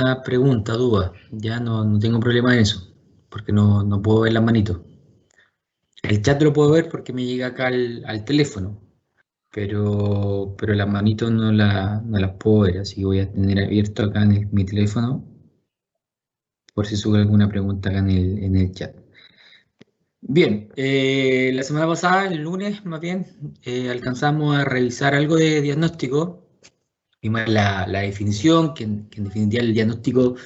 Una pregunta, duda. Ya no tengo problema en eso, porque no puedo ver las manitos. El chat lo puedo ver porque me llega acá al teléfono, pero las manitos no las puedo ver, así que voy a tener abierto acá en mi teléfono por si sube alguna pregunta acá en el chat. Bien, la semana pasada, el lunes más bien, alcanzamos a revisar algo de diagnóstico. Vimos la definición, que en definitiva el diagnóstico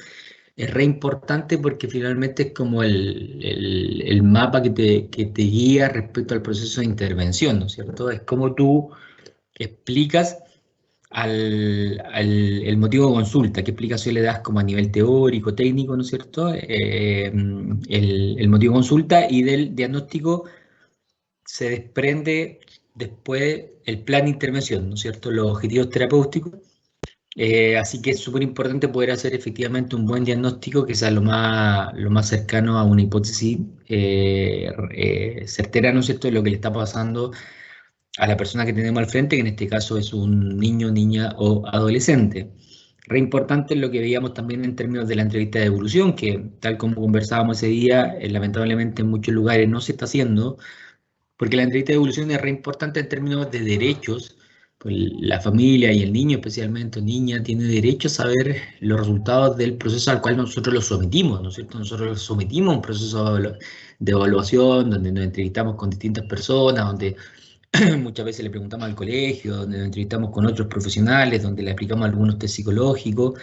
es re importante porque finalmente es como el mapa que te guía respecto al proceso de intervención, ¿no es cierto? Es como tú explicas el motivo de consulta, qué explicación le das como a nivel teórico, técnico, ¿no es cierto? El motivo de consulta y del diagnóstico se desprende después el plan de intervención, ¿no es cierto? Los objetivos terapéuticos. Así que es súper importante poder hacer efectivamente un buen diagnóstico que sea lo más cercano a una hipótesis certera, ¿no es cierto?, de lo que le está pasando a la persona que tenemos al frente, que en este caso es un niño, niña o adolescente. Re importante lo que veíamos también en términos de la entrevista de evolución, que tal como conversábamos ese día, lamentablemente en muchos lugares no se está haciendo, porque la entrevista de evolución es re importante en términos de derechos. Pues la familia y el niño, especialmente, o niña, tiene derecho a saber los resultados del proceso al cual nosotros los sometimos, ¿no es cierto? Nosotros los sometimos a un proceso de evaluación donde nos entrevistamos con distintas personas, donde muchas veces le preguntamos al colegio, donde nos entrevistamos con otros profesionales, donde le aplicamos algunos test psicológicos.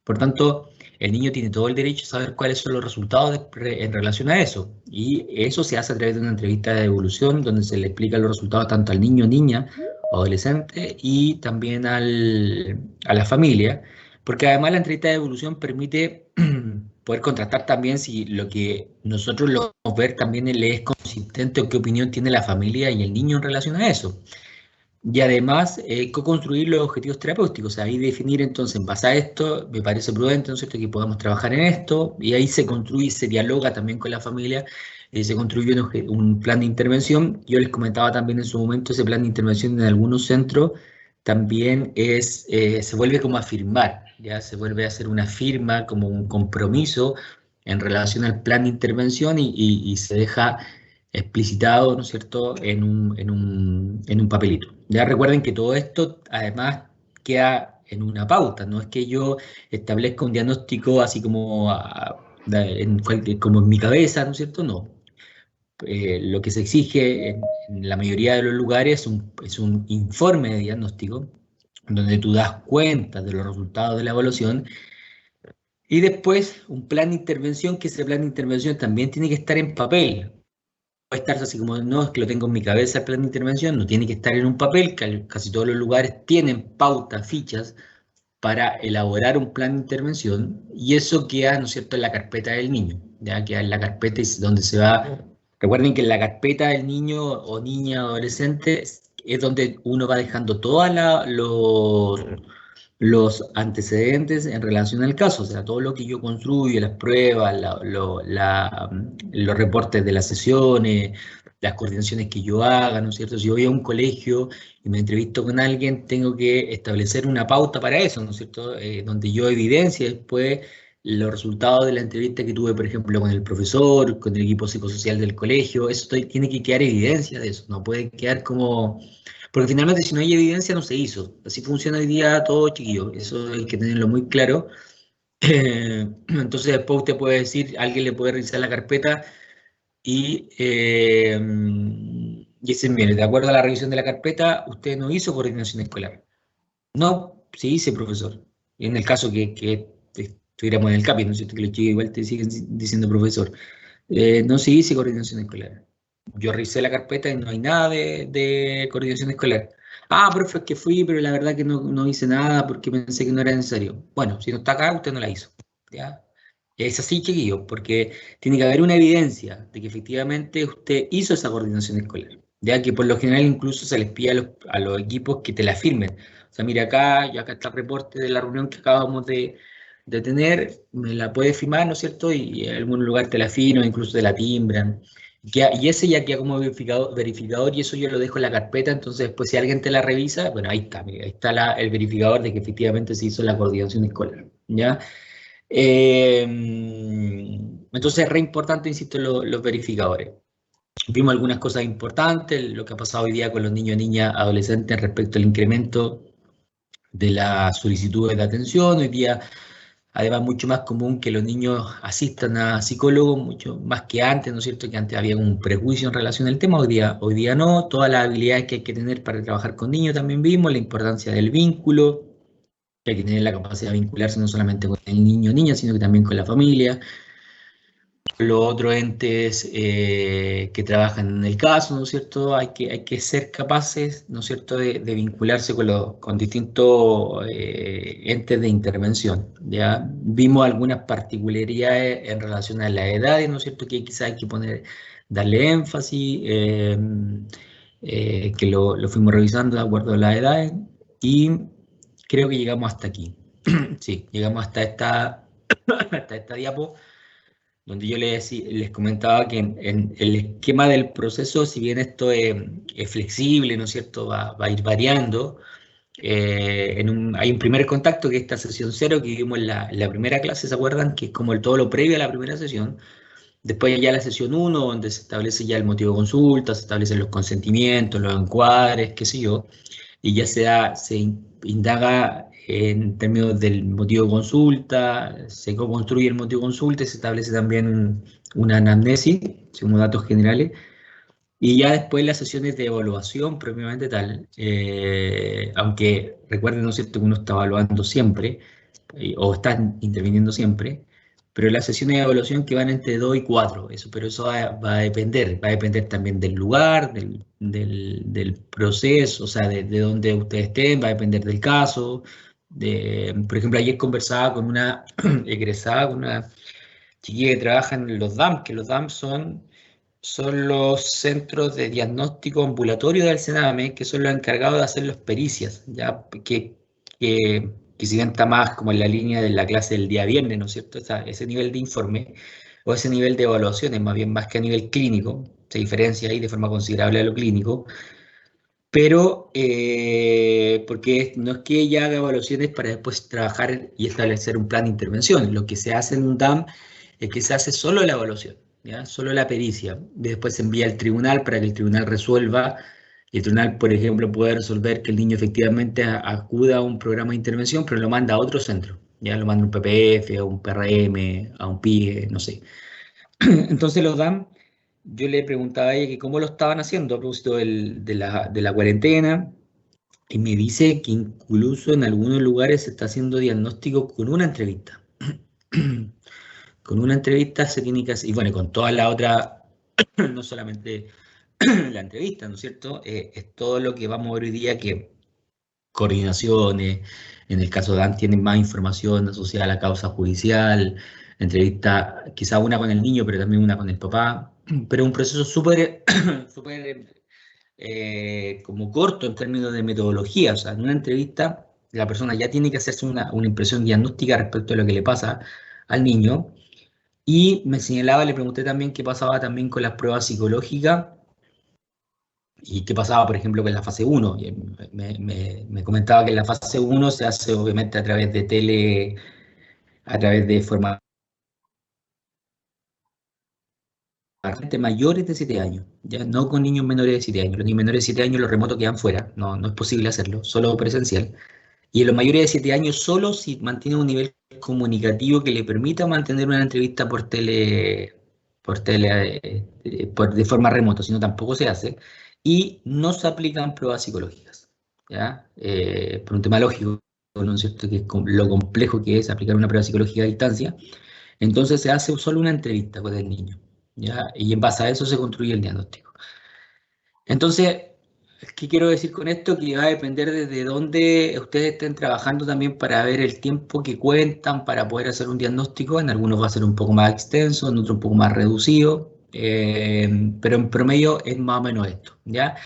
Por tanto, el niño tiene todo el derecho a saber cuáles son los resultados en relación a eso. Y eso se hace a través de una entrevista de evolución donde se le explica los resultados tanto al niño, niña, adolescente y también a la familia. Porque además la entrevista de evolución permite poder contrastar también si lo que nosotros logramos ver también le es consistente o qué opinión tiene la familia y el niño en relación a eso. Y además, co-construir los objetivos terapéuticos, o sea, ahí definir entonces, en base a esto, me parece prudente, ¿no es cierto?, que podamos trabajar en esto, y ahí se construye, se dialoga también con la familia, se construye un plan de intervención. Yo les comentaba también en su momento, ese plan de intervención en algunos centros también se vuelve como a firmar, ya se vuelve a hacer una firma, como un compromiso en relación al plan de intervención y se deja explicitado, ¿no es cierto?, en un papelito. Ya recuerden que todo esto además queda en una pauta, no es que yo establezca un diagnóstico así como, como en mi cabeza, ¿no es cierto? No. Lo que se exige en la mayoría de los lugares es un informe de diagnóstico donde tú das cuenta de los resultados de la evaluación y después un plan de intervención, que ese plan de intervención también tiene que estar en papel. Puede estar así como, no, es que lo tengo en mi cabeza el plan de intervención, no tiene que estar en un papel, casi todos los lugares tienen pautas, fichas para elaborar un plan de intervención y eso queda, ¿no es cierto?, en la carpeta del niño, ya queda en la carpeta donde se va. Recuerden que en la carpeta del niño o niña adolescente es donde uno va dejando todos los antecedentes en relación al caso, o sea, todo lo que yo construyo, las pruebas, los reportes de las sesiones, las coordinaciones que yo haga, ¿no es cierto? Si yo voy a un colegio y me entrevisto con alguien, tengo que establecer una pauta para eso, ¿no es cierto? Donde yo evidencie después los resultados de la entrevista que tuve, por ejemplo, con el profesor, con el equipo psicosocial del colegio, eso tiene que quedar evidencia de eso, no puede quedar como. Porque finalmente si no hay evidencia no se hizo. Así funciona hoy día todo, chiquillo. Eso hay que tenerlo muy claro. Entonces después usted puede decir, alguien le puede revisar la carpeta y decir, mire, de acuerdo a la revisión de la carpeta, usted no hizo coordinación escolar. No, sí hice, profesor. Y en el caso que estuviéramos en el CAPI, ¿no es cierto? Que los chicos igual te siguen diciendo profesor. No se hice coordinación escolar. Yo revisé la carpeta y no hay nada de coordinación escolar. Ah, profe, es que fui, pero la verdad que no hice nada porque pensé que no era necesario. Bueno, si no está acá, usted no la hizo. ¿Ya? Es así, chiquillo, porque tiene que haber una evidencia de que efectivamente usted hizo esa coordinación escolar. Ya que por lo general incluso se les pide a los equipos que te la firmen. O sea, mira acá, yo acá está el reporte de la reunión que acabamos de tener, me la puedes firmar, ¿no es cierto? Y en algún lugar te la firman, incluso te la timbran. Y ese ya queda como verificador y eso yo lo dejo en la carpeta, entonces después si alguien te la revisa, bueno, ahí está, mira, ahí está el verificador de que efectivamente se hizo la coordinación escolar, ¿ya? Entonces es re importante, insisto, los verificadores. Vimos algunas cosas importantes, lo que ha pasado hoy día con los niños, niñas, adolescentes respecto al incremento de las solicitudes de atención. Hoy día, además, mucho más común que los niños asistan a psicólogos, mucho más que antes, ¿no es cierto? Que antes había un prejuicio en relación al tema, hoy día no. Todas las habilidades que hay que tener para trabajar con niños también vimos, la importancia del vínculo, que hay que tener la capacidad de vincularse no solamente con el niño o niña, sino que también con la familia, los otros entes que trabajan en el caso, ¿no es cierto? Hay que ser capaces, ¿no es cierto?, de vincularse con distintos entes de intervención. Ya vimos algunas particularidades en relación a la edad, ¿no es cierto?, que quizás hay que darle énfasis, que lo fuimos revisando de acuerdo a la edad, y creo que llegamos hasta aquí. Sí, llegamos hasta hasta esta diapo, donde yo les comentaba que en el esquema del proceso, si bien esto es flexible, ¿no es cierto?, va a ir variando. Hay un primer contacto, que es esta sesión cero que vimos en la primera clase, ¿se acuerdan? Que es como todo lo previo a la primera sesión. Después ya la sesión uno, donde se establece ya el motivo de consulta, se establecen los consentimientos, los encuadres, qué sé yo, y ya se indaga en términos del motivo de consulta, se co-construye el motivo de consulta y se establece también una anamnesis, según datos generales, y ya después las sesiones de evaluación propiamente tal, aunque recuerden, ¿no es cierto?, que uno está evaluando siempre, o está interviniendo siempre, pero las sesiones de evaluación que van entre 2 y 4, eso, pero eso va a depender también del lugar, del proceso, o sea, de dónde ustedes estén, va a depender del caso. Por ejemplo, ayer conversaba con una egresada, con una chiquilla que trabaja en los DAM, que los DAM son los centros de diagnóstico ambulatorio del Sename, que son los encargados de hacer las pericias, ya que si bien está más como en la línea de la clase del día viernes, ¿no es cierto? Ese nivel de informe o ese nivel de evaluación es más bien más que a nivel clínico, se diferencia ahí de forma considerable a lo clínico, pero porque no es que ella haga evaluaciones para después trabajar y establecer un plan de intervención. Lo que se hace en un DAM es que se hace solo la evaluación, ¿ya? Solo la pericia. Después se envía al tribunal para que el tribunal resuelva. Y el tribunal, por ejemplo, puede resolver que el niño efectivamente acuda a un programa de intervención, pero lo manda a otro centro. Ya lo manda a un PPF, a un PRM, a un PIE, no sé. Entonces los DAM, yo le preguntaba a ella que cómo lo estaban haciendo a propósito de la cuarentena, y me dice que incluso en algunos lugares se está haciendo diagnóstico con una entrevista. Con una entrevista se tiene que hacer, y bueno, con toda la otra, no solamente la entrevista, ¿no es cierto? Es todo lo que vamos a ver hoy día, que coordinaciones, en el caso de Dan tienen más información asociada a la causa judicial, entrevista quizá una con el niño, pero también una con el papá, pero un proceso súper súper como corto en términos de metodología. O sea, en una entrevista la persona ya tiene que hacerse una impresión diagnóstica respecto a lo que le pasa al niño, y me señalaba, le pregunté también qué pasaba también con las pruebas psicológicas y qué pasaba, por ejemplo, con la fase uno. Y me comentaba que en la fase uno se hace obviamente a través de a través de forma gente mayores de 7 años, ya no con niños menores de 7 años. Los niños menores de 7 años, los remotos quedan fuera, no es posible hacerlo, solo presencial. Y en los mayores de 7 años, solo si mantiene un nivel comunicativo que le permita mantener una entrevista de forma remota, sino tampoco se hace. Y no se aplican pruebas psicológicas, ¿ya? Por un tema lógico, ¿no es cierto?, que es lo complejo que es aplicar una prueba psicológica a distancia. Entonces se hace solo una entrevista con el niño, ¿ya? Y en base a eso se construye el diagnóstico. Entonces, ¿qué quiero decir con esto? Que va a depender desde dónde ustedes estén trabajando también, para ver el tiempo que cuentan para poder hacer un diagnóstico. En algunos va a ser un poco más extenso, en otros un poco más reducido, pero en promedio es más o menos esto, ¿ya?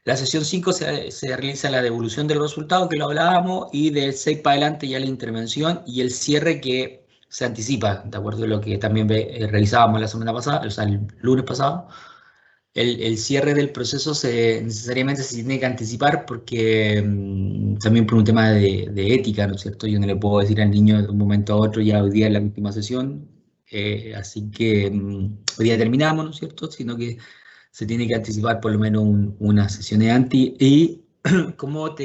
La sesión 5 se realiza la devolución del resultado, que lo hablábamos, y del 6 para adelante ya la intervención y el cierre, que se anticipa, de acuerdo a lo que también realizábamos la semana pasada, o sea, el lunes pasado. el cierre del proceso necesariamente se tiene que anticipar porque también por un tema de ética, ¿no es cierto? Yo no le puedo decir al niño de un momento a otro, ya hoy día es la última sesión, así que hoy día terminamos, ¿no es cierto? Sino que se tiene que anticipar por lo menos unas sesiones antes. Y cómo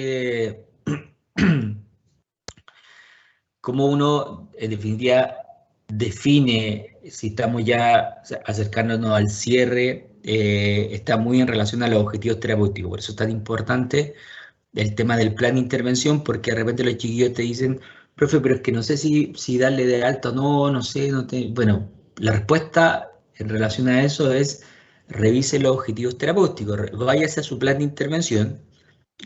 cómo uno, en definitiva, define si estamos ya acercándonos al cierre, está muy en relación a los objetivos terapéuticos. Por eso es tan importante el tema del plan de intervención, porque de repente los chiquillos te dicen, profe, pero es que no sé si darle de alta o no, no sé, no te... Bueno, la respuesta en relación a eso es revise los objetivos terapéuticos, váyase a su plan de intervención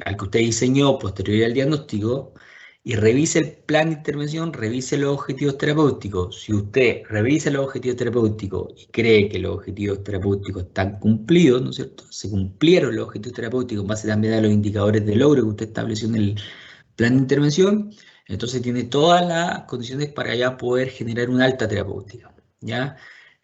al que usted diseñó posterior al diagnóstico y revise el plan de intervención, revise los objetivos terapéuticos. Si usted revisa los objetivos terapéuticos y cree que los objetivos terapéuticos están cumplidos, ¿no es cierto? Se cumplieron los objetivos terapéuticos en base también a los indicadores de logro que usted estableció en el plan de intervención, entonces tiene todas las condiciones para ya poder generar una alta terapéutica, ¿ya?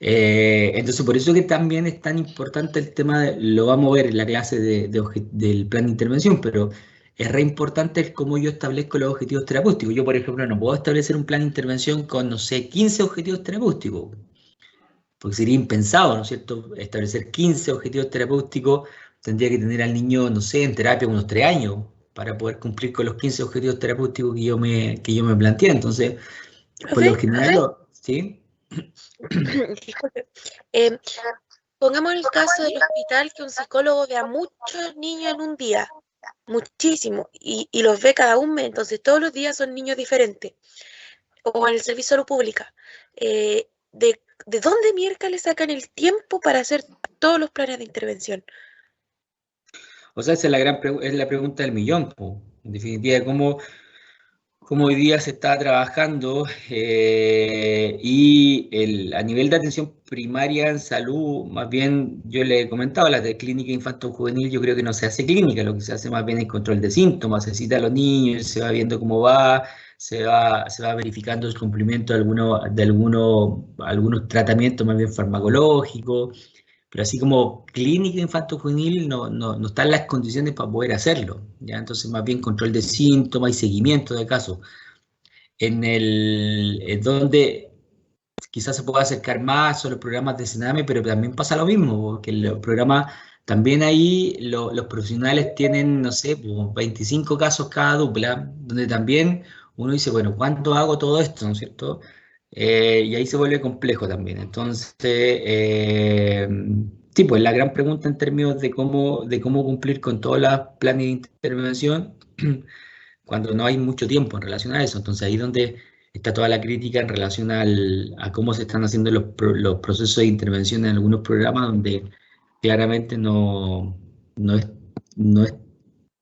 Entonces, por eso que también es tan importante el tema, lo vamos a ver en la clase del plan de intervención, pero es re importante el cómo yo establezco los objetivos terapéuticos. Yo, por ejemplo, no puedo establecer un plan de intervención con, no sé, 15 objetivos terapéuticos, porque sería impensado, ¿no es cierto? Establecer 15 objetivos terapéuticos, tendría que tener al niño, no sé, en terapia unos 3 años para poder cumplir con los 15 objetivos terapéuticos que yo me planteé. Entonces, por lo Profe, general, ¿sí? disculpe. Eh, Pongamos el caso del hospital que un psicólogo ve a muchos niños en un día, muchísimo, y los ve cada un mes, entonces todos los días son niños diferentes, o en el servicio de salud pública. ¿De dónde miércoles sacan el tiempo para hacer todos los planes de intervención? O sea, esa es es la pregunta del millón, po. En definitiva, cómo hoy día se está trabajando y a nivel de atención primaria en salud, más bien yo le he comentado, la de clínica infanto-juvenil, yo creo que no se hace clínica, lo que se hace más bien es control de síntomas, se cita a los niños, se va viendo cómo va, se va verificando el cumplimiento de algunos tratamientos más bien farmacológicos, pero así como clínica infanto-juvenil no están las condiciones para poder hacerlo, ¿ya? Entonces más bien control de síntomas y seguimiento de casos. En donde quizás se pueda acercar más son los programas de Sename, pero también pasa lo mismo, porque los programas, también ahí los profesionales tienen, no sé, pues, 25 casos cada dupla, donde también uno dice, bueno, ¿cuánto hago todo esto, no es cierto? Y ahí se vuelve complejo también. Entonces, sí, pues la gran pregunta en términos de cómo cumplir con todos los planes de intervención cuando no hay mucho tiempo en relación a eso. Entonces ahí es donde está toda la crítica en relación a cómo se están haciendo los procesos de intervención en algunos programas donde claramente no, es, no, es-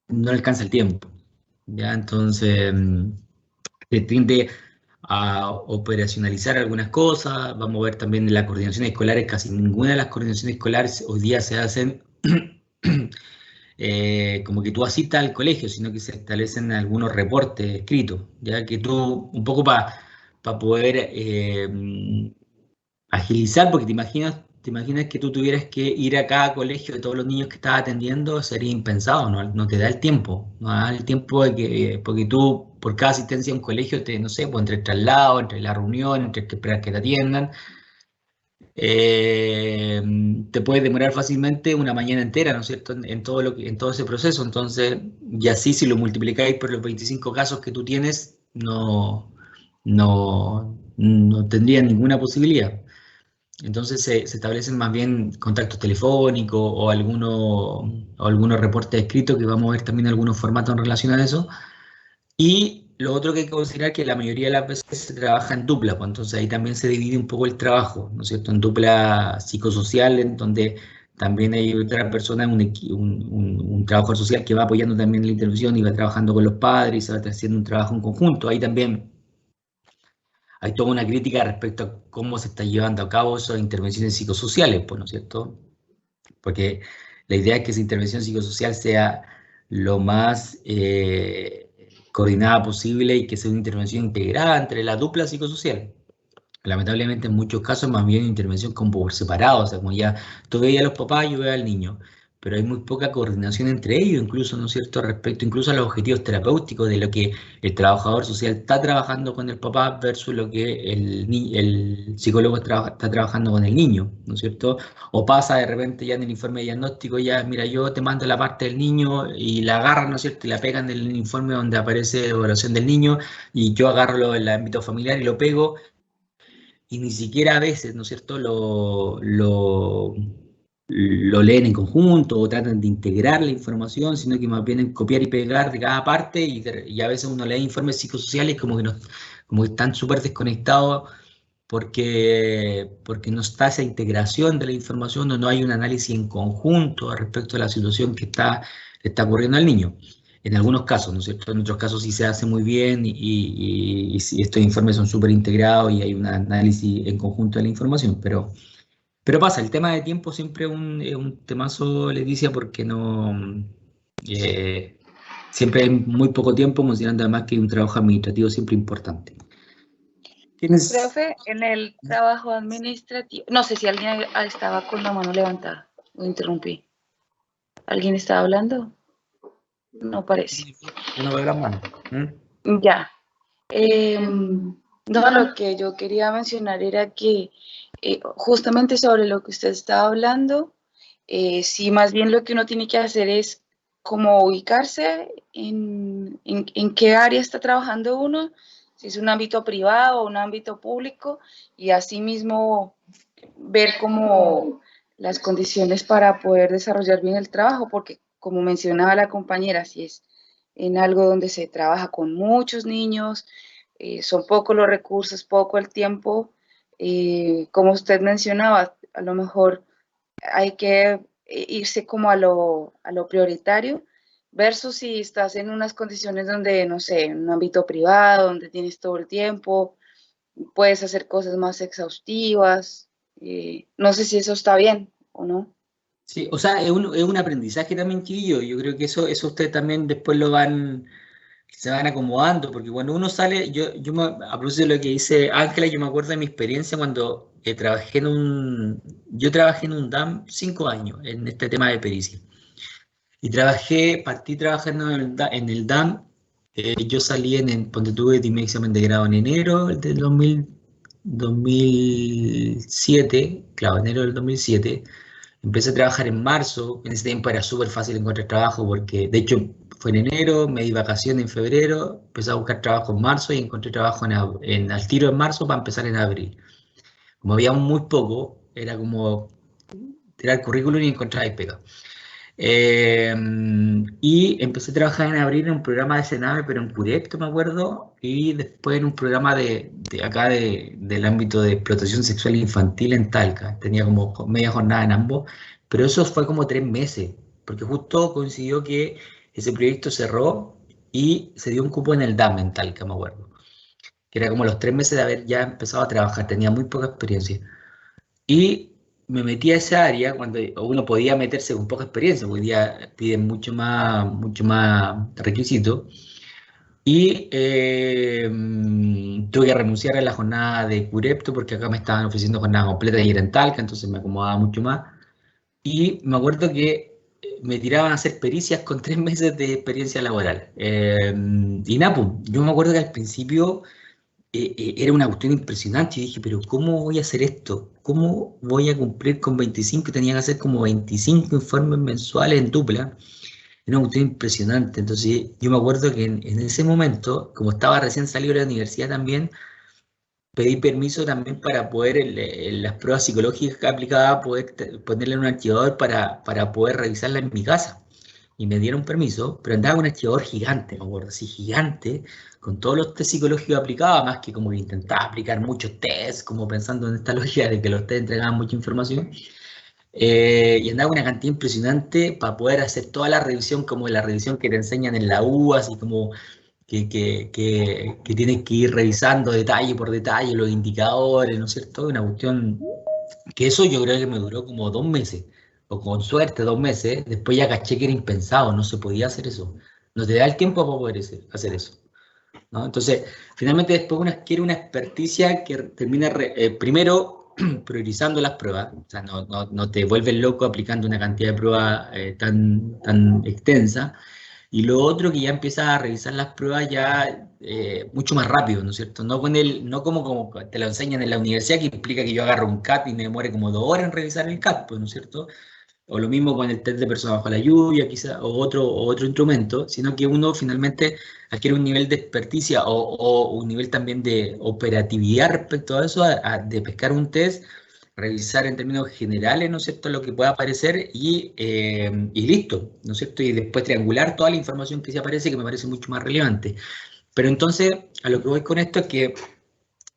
no alcanza el tiempo. ¿Ya? Entonces se tiende a operacionalizar algunas cosas. Vamos a ver también en las coordinaciones escolares, casi ninguna de las coordinaciones escolares hoy día se hacen como que tú asistas al colegio, sino que se establecen algunos reportes escritos, ya que tú, un poco para poder agilizar, porque te imaginas que tú tuvieras que ir a cada colegio de todos los niños que estás atendiendo, sería impensado, no te da el tiempo, no da el tiempo porque tú, por cada asistencia a un colegio, no sé, pues entre el traslado, entre la reunión, entre que esperar que te atiendan, eh, te puede demorar fácilmente una mañana entera, ¿no es cierto?, en todo ese proceso. Entonces, y así si lo multiplicáis por los 25 casos que tú tienes, no tendría ninguna posibilidad. Entonces se establecen más bien contactos telefónicos o algunos reportes escritos, que vamos a ver también algunos formatos en relación a eso. Y lo otro que hay que considerar es que la mayoría de las veces se trabaja en dupla, pues entonces ahí también se divide un poco el trabajo, ¿no es cierto? En dupla psicosocial, en donde también hay otra persona, un trabajador social que va apoyando también la intervención y va trabajando con los padres y se va haciendo un trabajo en conjunto. Ahí también hay toda una crítica respecto a cómo se está llevando a cabo esas intervenciones psicosociales, pues, ¿no es cierto? Porque la idea es que esa intervención psicosocial sea lo más coordinada posible y que sea una intervención integrada entre la dupla psicosocial. Lamentablemente en muchos casos más bien intervención como por separado, o sea, como ya tú veías a los papás, yo veía al niño, pero hay muy poca coordinación entre ellos, incluso, ¿no es cierto?, respecto incluso a los objetivos terapéuticos de lo que el trabajador social está trabajando con el papá versus lo que el psicólogo está trabajando con el niño, ¿no es cierto? O pasa de repente ya en el informe de diagnóstico, ya, mira, yo te mando la parte del niño y la agarran, ¿no es cierto?, y la pegan en el informe donde aparece evaluación del niño y yo agarro el ámbito familiar y lo pego y ni siquiera a veces, ¿no es cierto?, lo leen en conjunto o tratan de integrar la información, sino que más bien en copiar y pegar de cada parte y a veces uno lee informes psicosociales como que, no, como que están súper desconectados porque no está esa integración de la información o no hay un análisis en conjunto respecto a la situación que está ocurriendo al niño. En algunos casos, ¿no es cierto? En otros casos sí se hace muy bien y sí, estos informes son súper integrados y hay un análisis en conjunto de la información, pero pasa, el tema de tiempo siempre es un temazo, Leticia, porque no, eh, siempre hay muy poco tiempo, considerando además que hay un trabajo administrativo siempre importante. ¿Tienes? Profe, en el trabajo administrativo, no sé si alguien estaba con la mano levantada, lo interrumpí. ¿Alguien estaba hablando? No parece. Yo no veo las manos. Ya. No, lo que yo quería mencionar era que justamente sobre lo que usted estaba hablando, sí, más bien lo que uno tiene que hacer es como ubicarse en qué área está trabajando uno, si es un ámbito privado o un ámbito público, y asimismo ver como las condiciones para poder desarrollar bien el trabajo, porque como mencionaba la compañera, si es en algo donde se trabaja con muchos niños, son pocos los recursos, poco el tiempo, como usted mencionaba, a lo mejor hay que irse como a lo prioritario, versus si estás en unas condiciones donde, no sé, en un ámbito privado, donde tienes todo el tiempo, puedes hacer cosas más exhaustivas, no sé si eso está bien o no. Sí, o sea, es un aprendizaje también, chiquillo. Yo creo que eso ustedes también después se van acomodando, porque cuando uno sale, a propósito de lo que dice Ángela, yo me acuerdo de mi experiencia cuando yo trabajé en un DAM 5 años en este tema de pericia. Y partí trabajando en el DAM, yo salí ponte tuve mi examen de grado en enero del 2007, claro, enero del 2007. Empecé a trabajar en marzo, en ese tiempo era súper fácil encontrar trabajo porque, de hecho, fue en enero, me di vacaciones en febrero, empecé a buscar trabajo en marzo y encontré trabajo al tiro en marzo para empezar en abril. Como había muy poco, era como tirar currículum y encontrar ahí pega. Y empecé a trabajar en abril en un programa de Sename, pero en Curepto, me acuerdo, y después en un programa de acá del ámbito de explotación sexual infantil en Talca. Tenía como media jornada en ambos, pero eso fue como 3 meses, porque justo coincidió que ese proyecto cerró y se dio un cupo en el DAM en Talca, me acuerdo, que era como los 3 meses de haber ya empezado a trabajar, tenía muy poca experiencia. Y me metí a esa área cuando uno podía meterse con poca experiencia, hoy día piden mucho más requisitos. Y tuve que renunciar a la jornada de Curepto porque acá me estaban ofreciendo jornada completa y era en Talca, entonces me acomodaba mucho más. Y me acuerdo que me tiraban a hacer pericias con 3 meses de experiencia laboral. Y nada, pues, yo me acuerdo que al principio era una cuestión impresionante y dije, pero ¿cómo voy a hacer esto? ¿Cómo voy a cumplir con 25? Tenía que hacer como 25 informes mensuales en dupla. Era una cuestión impresionante. Entonces yo me acuerdo que en ese momento, como estaba recién salido de la universidad también, pedí permiso también para poder, en las pruebas psicológicas que aplicaba, poder ponerle en un archivador para poder revisarla en mi casa. Y me dieron permiso, pero andaba con un archivador gigante, me acuerdo, así gigante, con todos los test psicológicos aplicados, más que como que intentaba aplicar muchos test, como pensando en esta lógica de que los test entregaban mucha información. Y andaba con una cantidad impresionante para poder hacer toda la revisión, como la revisión que te enseñan en la U, así como que tienes que ir revisando detalle por detalle los indicadores, ¿no es cierto? Una cuestión que eso yo creo que me duró como 2 meses, o con suerte 2 meses. Después ya caché que era impensado, no se podía hacer eso. No te da el tiempo para poder hacer eso. ¿no? Entonces, finalmente después quiere una experticia que termina primero priorizando las pruebas, o sea, no te vuelves loco aplicando una cantidad de pruebas tan extensa, y lo otro que ya empieza a revisar las pruebas ya mucho más rápido, ¿no es cierto? No como te lo enseñan en la universidad, que implica que yo agarro un CAT y me demore como 2 horas en revisar el CAT, pues, ¿no es cierto? O lo mismo con el test de persona bajo la lluvia, quizá, o otro instrumento, sino que uno finalmente adquiere un nivel de experticia o un nivel también de operatividad respecto a eso, de pescar un test, revisar en términos generales, ¿no es cierto?, lo que pueda aparecer y listo, ¿no es cierto? Y después triangular toda la información que se aparece, que me parece mucho más relevante. Pero entonces, a lo que voy con esto es que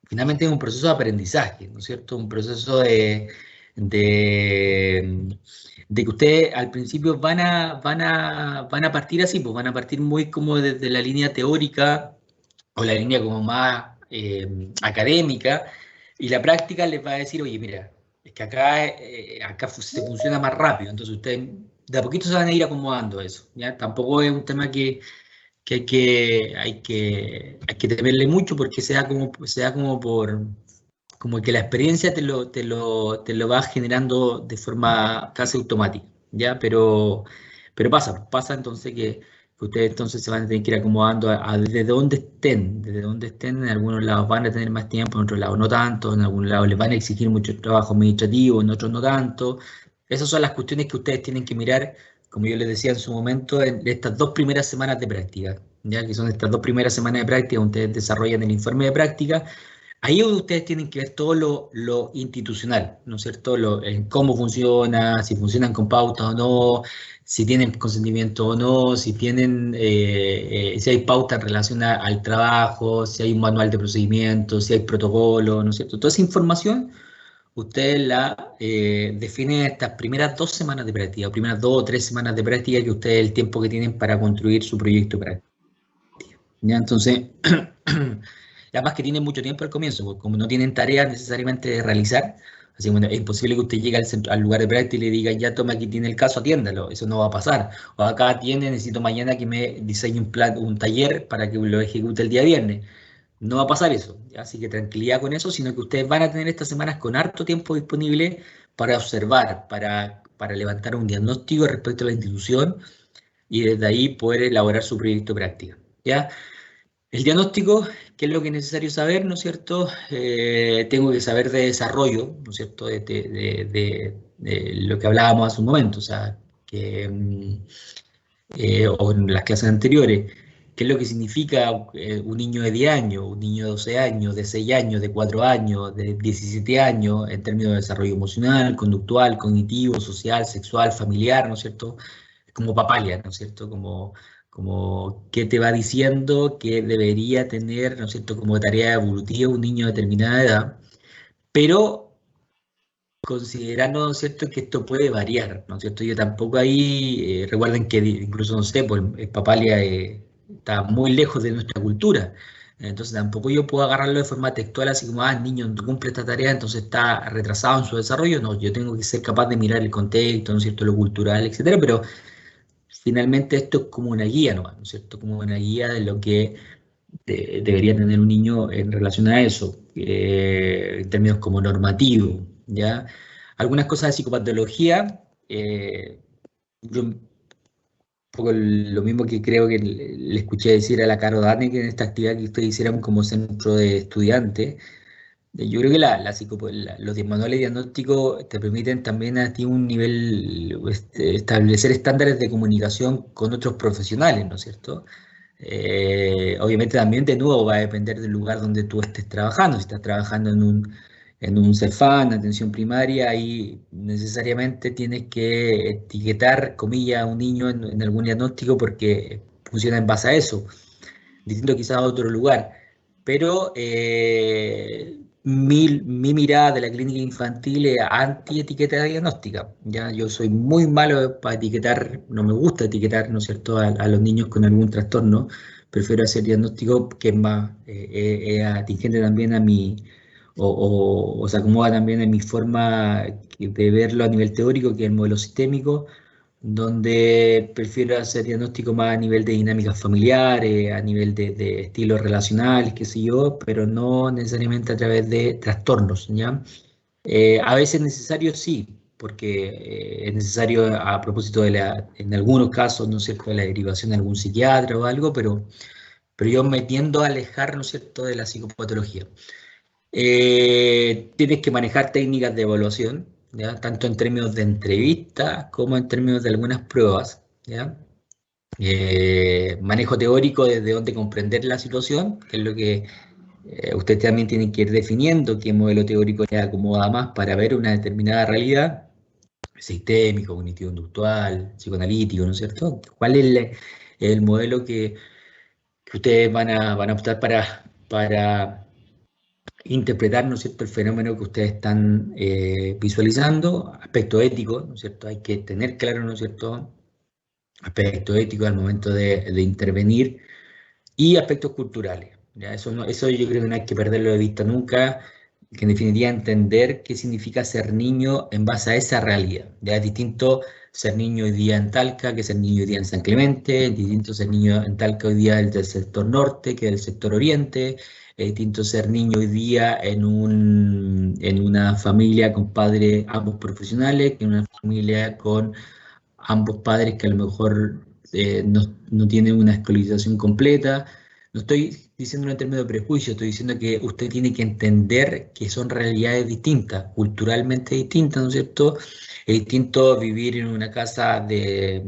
finalmente es un proceso de aprendizaje, ¿no es cierto? Un proceso de, de que ustedes al principio van a partir así, pues van a partir muy como desde la línea teórica o la línea como más académica, y la práctica les va a decir, oye, mira, es que acá se funciona más rápido, entonces ustedes de a poquito se van a ir acomodando a eso, ¿ya? Tampoco es un tema que hay que temerle mucho porque se da como como que la experiencia te lo va generando de forma casi automática, ¿ya? Pero pasa entonces que ustedes entonces se van a tener que ir acomodando desde donde estén, en algunos lados van a tener más tiempo, en otros lados no tanto, en algunos lados les van a exigir mucho trabajo administrativo, en otros no tanto. Esas son las cuestiones que ustedes tienen que mirar, como yo les decía en su momento, en estas 2 primeras semanas de práctica, ya que son estas 2 primeras semanas de práctica, donde ustedes desarrollan el informe de práctica. Ahí es donde ustedes tienen que ver todo lo institucional, ¿no es cierto? En cómo funciona, si funcionan con pautas o no, si tienen consentimiento o no, si hay pautas en relación al trabajo, si hay un manual de procedimientos, si hay protocolo, ¿no es cierto? Toda esa información ustedes la definen en estas primeras 2 semanas de práctica, o primeras 2 o 3 semanas de práctica, que ustedes el tiempo que tienen para construir su proyecto de práctica. ¿Ya? Entonces, además que tienen mucho tiempo al comienzo, porque como no tienen tareas necesariamente de realizar, así que bueno, es imposible que usted llegue al lugar de práctica y le diga, ya toma, aquí tiene el caso, atiéndalo, eso no va a pasar. O acá tiene, necesito mañana que me diseñe un taller para que lo ejecute el día viernes. No va a pasar eso, ¿ya? Así que tranquilidad con eso, sino que ustedes van a tener estas semanas con harto tiempo disponible para observar, para levantar un diagnóstico respecto a la institución y desde ahí poder elaborar su proyecto de práctica, ¿ya? El diagnóstico, ¿qué es lo que es necesario saber, ¿no es cierto? Tengo que saber de desarrollo, ¿no es cierto? De lo que hablábamos hace un momento, o sea, o en las clases anteriores, qué es lo que significa un niño de 10 años, un niño de 12 años, de 6 años, de 4 años, de 17 años, en términos de desarrollo emocional, conductual, cognitivo, social, sexual, familiar, ¿no es cierto? Como papalia, ¿no es cierto? Como qué te va diciendo que debería tener, ¿no es cierto?, como tarea evolutiva un niño de determinada edad, pero considerando, ¿no es cierto?, que esto puede variar, ¿no es cierto? Yo tampoco ahí, recuerden que incluso, no sé, pues papalia está muy lejos de nuestra cultura, entonces tampoco yo puedo agarrarlo de forma textual, así como, el niño no cumple esta tarea, entonces está retrasado en su desarrollo. No, yo tengo que ser capaz de mirar el contexto, ¿no es cierto?, lo cultural, etcétera, pero finalmente esto es como una guía, ¿no es cierto?, como una guía de lo que debería tener un niño en relación a eso, en términos como normativos, ¿ya? Algunas cosas de psicopatología, yo un poco lo mismo que creo que le escuché decir a la Caro Dane, que en esta actividad que ustedes hicieron como centro de estudiantes, yo creo que los manuales diagnósticos te permiten también a ti un nivel, establecer estándares de comunicación con otros profesionales, ¿no es cierto? Obviamente también de nuevo va a depender del lugar donde tú estés trabajando. Si estás trabajando en un CEFAM, atención primaria, ahí necesariamente tienes que etiquetar, comillas, a un niño en algún diagnóstico porque funciona en base a eso. Distinto quizás a otro lugar. Pero mi mirada de la clínica infantil es anti-etiqueta diagnóstica. ¿Ya? Yo soy muy malo para etiquetar, no me gusta etiquetar, ¿no es cierto?, a los niños con algún trastorno. Prefiero hacer diagnóstico que es más atingente también a mi, o se acomoda también en mi forma de verlo a nivel teórico, que es el modelo sistémico, donde prefiero hacer diagnóstico más a nivel de dinámicas familiares, a nivel de estilos relacionales, qué sé yo, pero no necesariamente a través de trastornos, ¿ya? A veces es necesario, sí, porque es necesario a propósito en algunos casos, ¿no es cierto?, de la derivación de algún psiquiatra o algo, pero yo me tiendo a alejar, ¿no es cierto?, de la psicopatología. Tienes que manejar técnicas de evaluación, ¿ya? Tanto en términos de entrevista como en términos de algunas pruebas, ¿ya? Manejo teórico desde donde comprender la situación, que es lo que usted también tiene que ir definiendo qué modelo teórico le acomoda más para ver una determinada realidad, sistémico, cognitivo-conductual, psicoanalítico, ¿no es cierto? ¿Cuál es el modelo que ustedes van a optar para interpretar, ¿no es cierto?, el fenómeno que ustedes están visualizando? Aspecto ético, ¿no es cierto? Hay que tener claro, ¿no es cierto?, aspecto ético al momento de intervenir, y aspectos culturales. ¿Ya? Eso yo creo que no hay que perderlo de vista nunca, que en definitiva entender qué significa ser niño en base a esa realidad. Ya es distinto ser niño hoy día en Talca que ser niño hoy día en San Clemente, es distinto ser niño en Talca hoy día del sector norte que del sector oriente, es distinto ser niño hoy día en una familia con padres ambos profesionales que en una familia con ambos padres que a lo mejor no tienen una escolarización completa. No estoy diciendo en términos de prejuicio, estoy diciendo que usted tiene que entender que son realidades distintas, culturalmente distintas, ¿no es cierto? Es distinto vivir en una casa de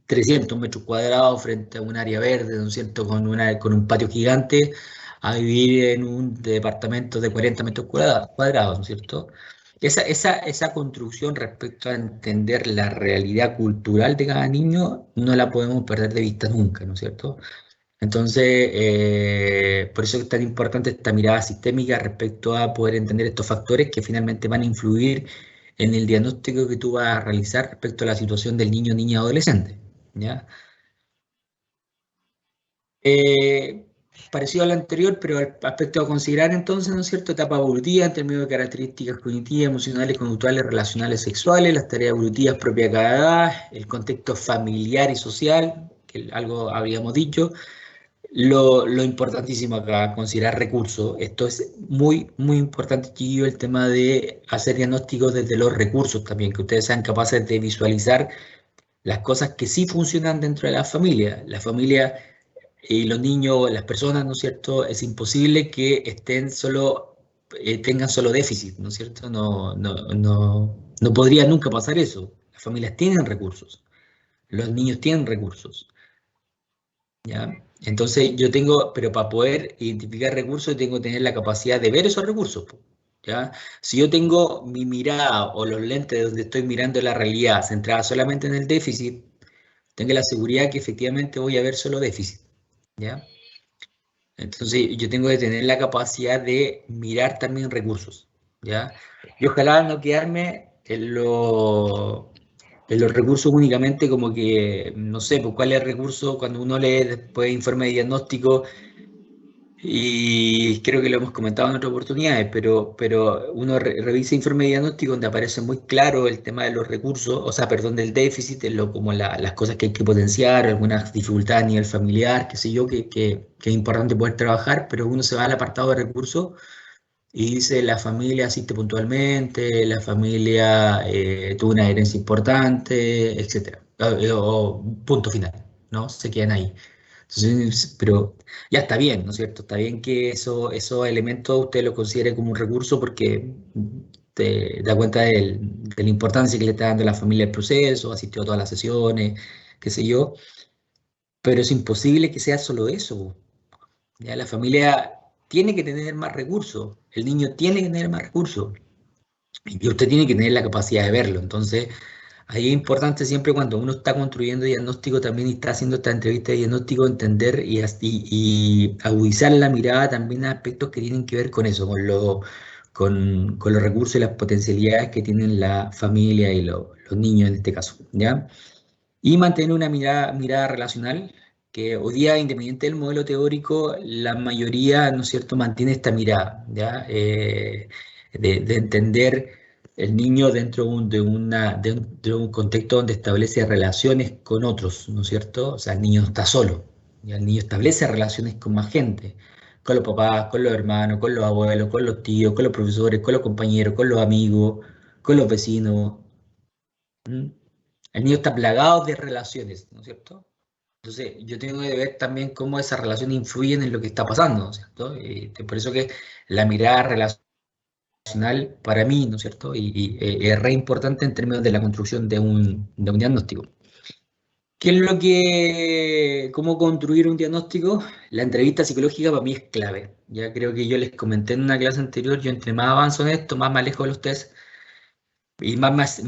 300 metros cuadrados frente a un área verde, ¿no es cierto?, con un patio gigante, a vivir en un departamento de 40 metros cuadrados, ¿no es cierto? Esa construcción respecto a entender la realidad cultural de cada niño no la podemos perder de vista nunca, ¿no es cierto? Entonces, por eso es tan importante esta mirada sistémica respecto a poder entender estos factores que finalmente van a influir en el diagnóstico que tú vas a realizar respecto a la situación del niño, niña, adolescente, ¿ya? Parecido al anterior, pero el aspecto a considerar entonces, ¿no es cierto? Etapa evolutiva en términos de características cognitivas, emocionales, conductuales, relacionales, sexuales, las tareas evolutivas propias de cada edad, el contexto familiar y social, que algo habíamos dicho. Lo importantísimo acá, considerar recursos. Esto es muy, muy importante, chiquillo, el tema de hacer diagnósticos desde los recursos también, que ustedes sean capaces de visualizar las cosas que sí funcionan dentro de la familia. La familia y los niños, las personas, ¿no es cierto? Es imposible que estén solo, tengan solo déficit, ¿no es cierto? No podría nunca pasar eso. Las familias tienen recursos, los niños tienen recursos, ¿ya? Entonces yo tengo, pero para poder identificar recursos tengo que tener la capacidad de ver esos recursos, ¿ya? Si yo tengo mi mirada o los lentes donde estoy mirando la realidad centrada solamente en el déficit, tengo la seguridad que efectivamente voy a ver solo déficit, ¿ya? Entonces yo tengo que tener la capacidad de mirar también recursos, ¿ya? Y ojalá no quedarme en los recursos únicamente como que, no sé, pues cuál es el recurso cuando uno lee después informe de diagnóstico, y creo que lo hemos comentado en otras oportunidades, pero uno revisa informe de diagnóstico donde aparece muy claro el tema de los recursos, o sea, perdón, del déficit, como las cosas que hay que potenciar, algunas dificultades a nivel familiar, qué sé yo, que es importante poder trabajar, pero uno se va al apartado de recursos y dice la familia asiste puntualmente, la familia tuvo una herencia importante, etcétera. O punto final, ¿no? Se quedan ahí. Entonces, pero ya está bien, ¿no es cierto? Está bien que esos elementos usted los considere como un recurso porque te da cuenta de la importancia que le está dando la familia al proceso, asistió a todas las sesiones, qué sé yo, pero es imposible que sea solo eso. Ya la familia tiene que tener más recursos, el niño tiene que tener más recursos y usted tiene que tener la capacidad de verlo. Entonces, ahí es importante siempre cuando uno está construyendo diagnóstico, también está haciendo esta entrevista de diagnóstico, entender y agudizar la mirada también a aspectos que tienen que ver con eso, con los recursos y las potencialidades que tienen la familia y los niños en este caso, ¿ya? Y mantener una mirada relacional, que hoy día, independiente del modelo teórico, la mayoría, ¿no es cierto?, mantiene esta mirada, ¿ya? De entender el niño dentro de un contexto donde establece relaciones con otros, ¿no es cierto? O sea, el niño no está solo, ya el niño establece relaciones con más gente, con los papás, con los hermanos, con los abuelos, con los tíos, con los profesores, con los compañeros, con los amigos, con los vecinos. ¿Mm? El niño está plagado de relaciones, ¿no es cierto? Entonces, yo tengo que ver también cómo esas relaciones influyen en lo que está pasando, ¿no es cierto? Por eso que la mirada relacional para mí, ¿no es cierto? Es re importante en términos de la construcción de un diagnóstico. ¿Qué es lo que, cómo construir un diagnóstico? La entrevista psicológica para mí es clave. Ya creo que yo les comenté en una clase anterior, yo entre más avanzo en esto, más me alejo de los test y más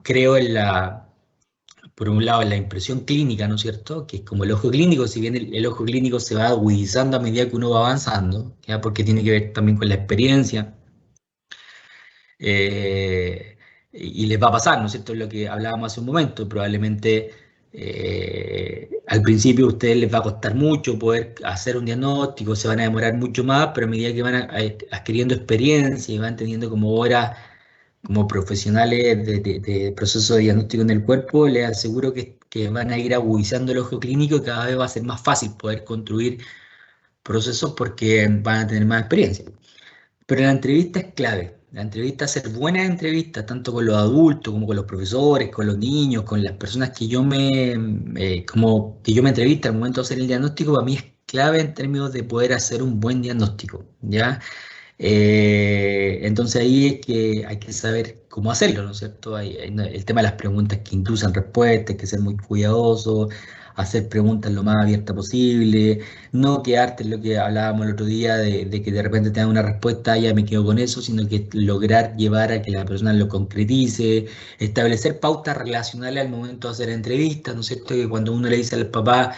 creo en por un lado, en la impresión clínica, ¿no es cierto? Que es como el ojo clínico, si bien el ojo clínico se va agudizando a medida que uno va avanzando, ¿ya? Porque tiene que ver también con la experiencia. Y les va a pasar, ¿no es cierto? Es lo que hablábamos hace un momento. Probablemente al principio a ustedes les va a costar mucho poder hacer un diagnóstico, se van a demorar mucho más, pero a medida que van adquiriendo experiencia y van teniendo como horas como profesionales de proceso de diagnóstico en el cuerpo, les aseguro que van a ir agudizando el ojo clínico y cada vez va a ser más fácil poder construir procesos porque van a tener más experiencia. Pero la entrevista es clave. La entrevista, hacer buenas entrevistas, tanto con los adultos como con los profesores, con los niños, con las personas que como que yo me entrevisto al momento de hacer el diagnóstico, para mí es clave en términos de poder hacer un buen diagnóstico, ¿ya? Entonces ahí es que hay que saber cómo hacerlo, ¿no es cierto? El tema de las preguntas que inducen respuestas, hay que ser muy cuidadoso, hacer preguntas lo más abiertas posible, no quedarte en lo que hablábamos el otro día de que de repente te dan una respuesta, ya me quedo con eso, sino que lograr llevar a que la persona lo concretice, establecer pautas relacionales al momento de hacer entrevistas, ¿no es cierto? Que cuando uno le dice al papá,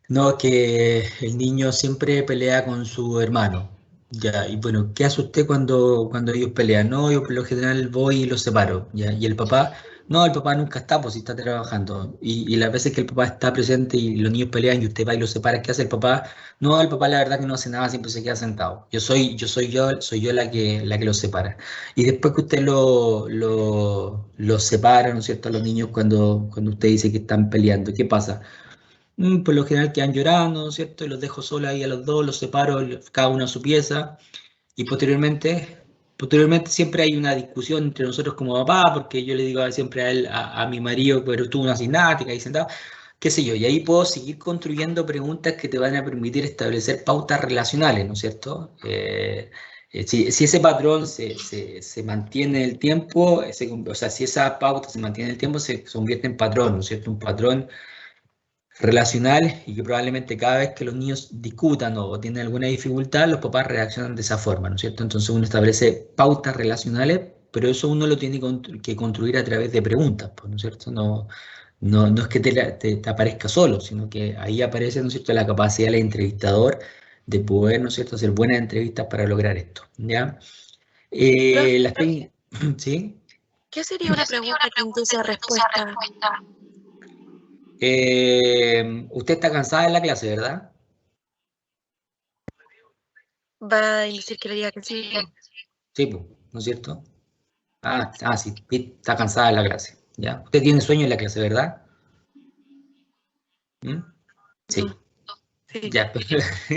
no, que el niño siempre pelea con su hermano. Ya, y bueno, ¿qué hace usted cuando ellos pelean? No, yo por lo general voy y los separo. Ya, y el papá, no, el papá nunca está, pues si está trabajando. Y las veces que el papá está presente y los niños pelean y usted va y los separa, ¿qué hace el papá? No, el papá la verdad que no hace nada, siempre se queda sentado. Soy yo la que los separa. Y después que usted los separa, ¿no es cierto?, a los niños cuando usted dice que están peleando, ¿qué pasa? Por lo general quedan llorando, ¿no es cierto? Y los dejo solos ahí a los dos, los separo, cada uno a su pieza. Y posteriormente siempre hay una discusión entre nosotros como papá, porque yo le digo siempre a él, a mi marido, pero tú no haces nada, te caes sentado, qué sé yo. Y ahí puedo seguir construyendo preguntas que te van a permitir establecer pautas relacionales, ¿no es cierto? Si ese patrón se mantiene en el tiempo, o sea, si esa pauta se mantiene en el tiempo, se convierte en patrón, ¿no es cierto? Un patrón relacional y que probablemente cada vez que los niños discutan o tienen alguna dificultad, los papás reaccionan de esa forma, ¿no es cierto? Entonces uno establece pautas relacionales, pero eso uno lo tiene que construir a través de preguntas, pues, ¿no es cierto? No es que te aparezca solo, sino que ahí aparece, ¿no es cierto?, la capacidad del entrevistador de poder, ¿no es cierto?, hacer buenas entrevistas para lograr esto, ¿ya? ¿Sí? ¿Qué sería una pregunta que induce a respuesta? Usted está cansada de la clase, ¿verdad? Va a decir que le diga que sí. Sí, pues, ¿no es cierto? Sí, está cansada de la clase, ¿ya? Usted tiene sueño en la clase, ¿verdad? ¿Mm? Sí. Sí. Ya, pero,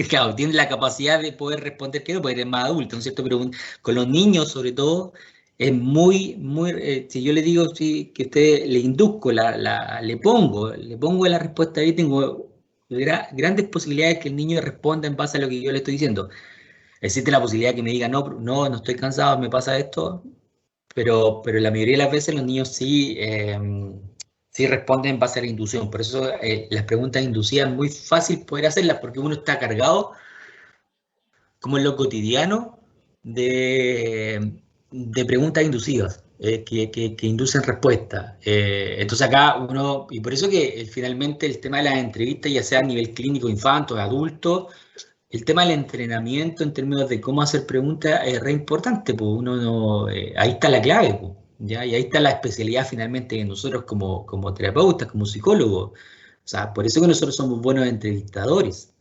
claro, tiene la capacidad de poder responder que no, porque eres más adulto, ¿no es cierto? Pero con los niños, sobre todo, es si yo le digo sí, que usted le induzco, le pongo la respuesta ahí, tengo grandes posibilidades que el niño responda en base a lo que yo le estoy diciendo. Existe la posibilidad que me diga, no estoy cansado, me pasa esto, pero la mayoría de las veces los niños sí responden en base a la inducción. Por eso las preguntas inducidas es muy fácil poder hacerlas, porque uno está cargado, como en lo cotidiano, de preguntas inducivas. Que inducen respuestas. Entonces acá y por eso que finalmente el tema de las entrevistas, ya sea a nivel clínico, infantos, adultos, el tema del entrenamiento en términos de cómo hacer preguntas es re importante, pues ahí está la clave, pues, ¿ya? Y ahí está la especialidad finalmente de nosotros como terapeutas, como psicólogos. O sea, por eso que nosotros somos buenos entrevistadores,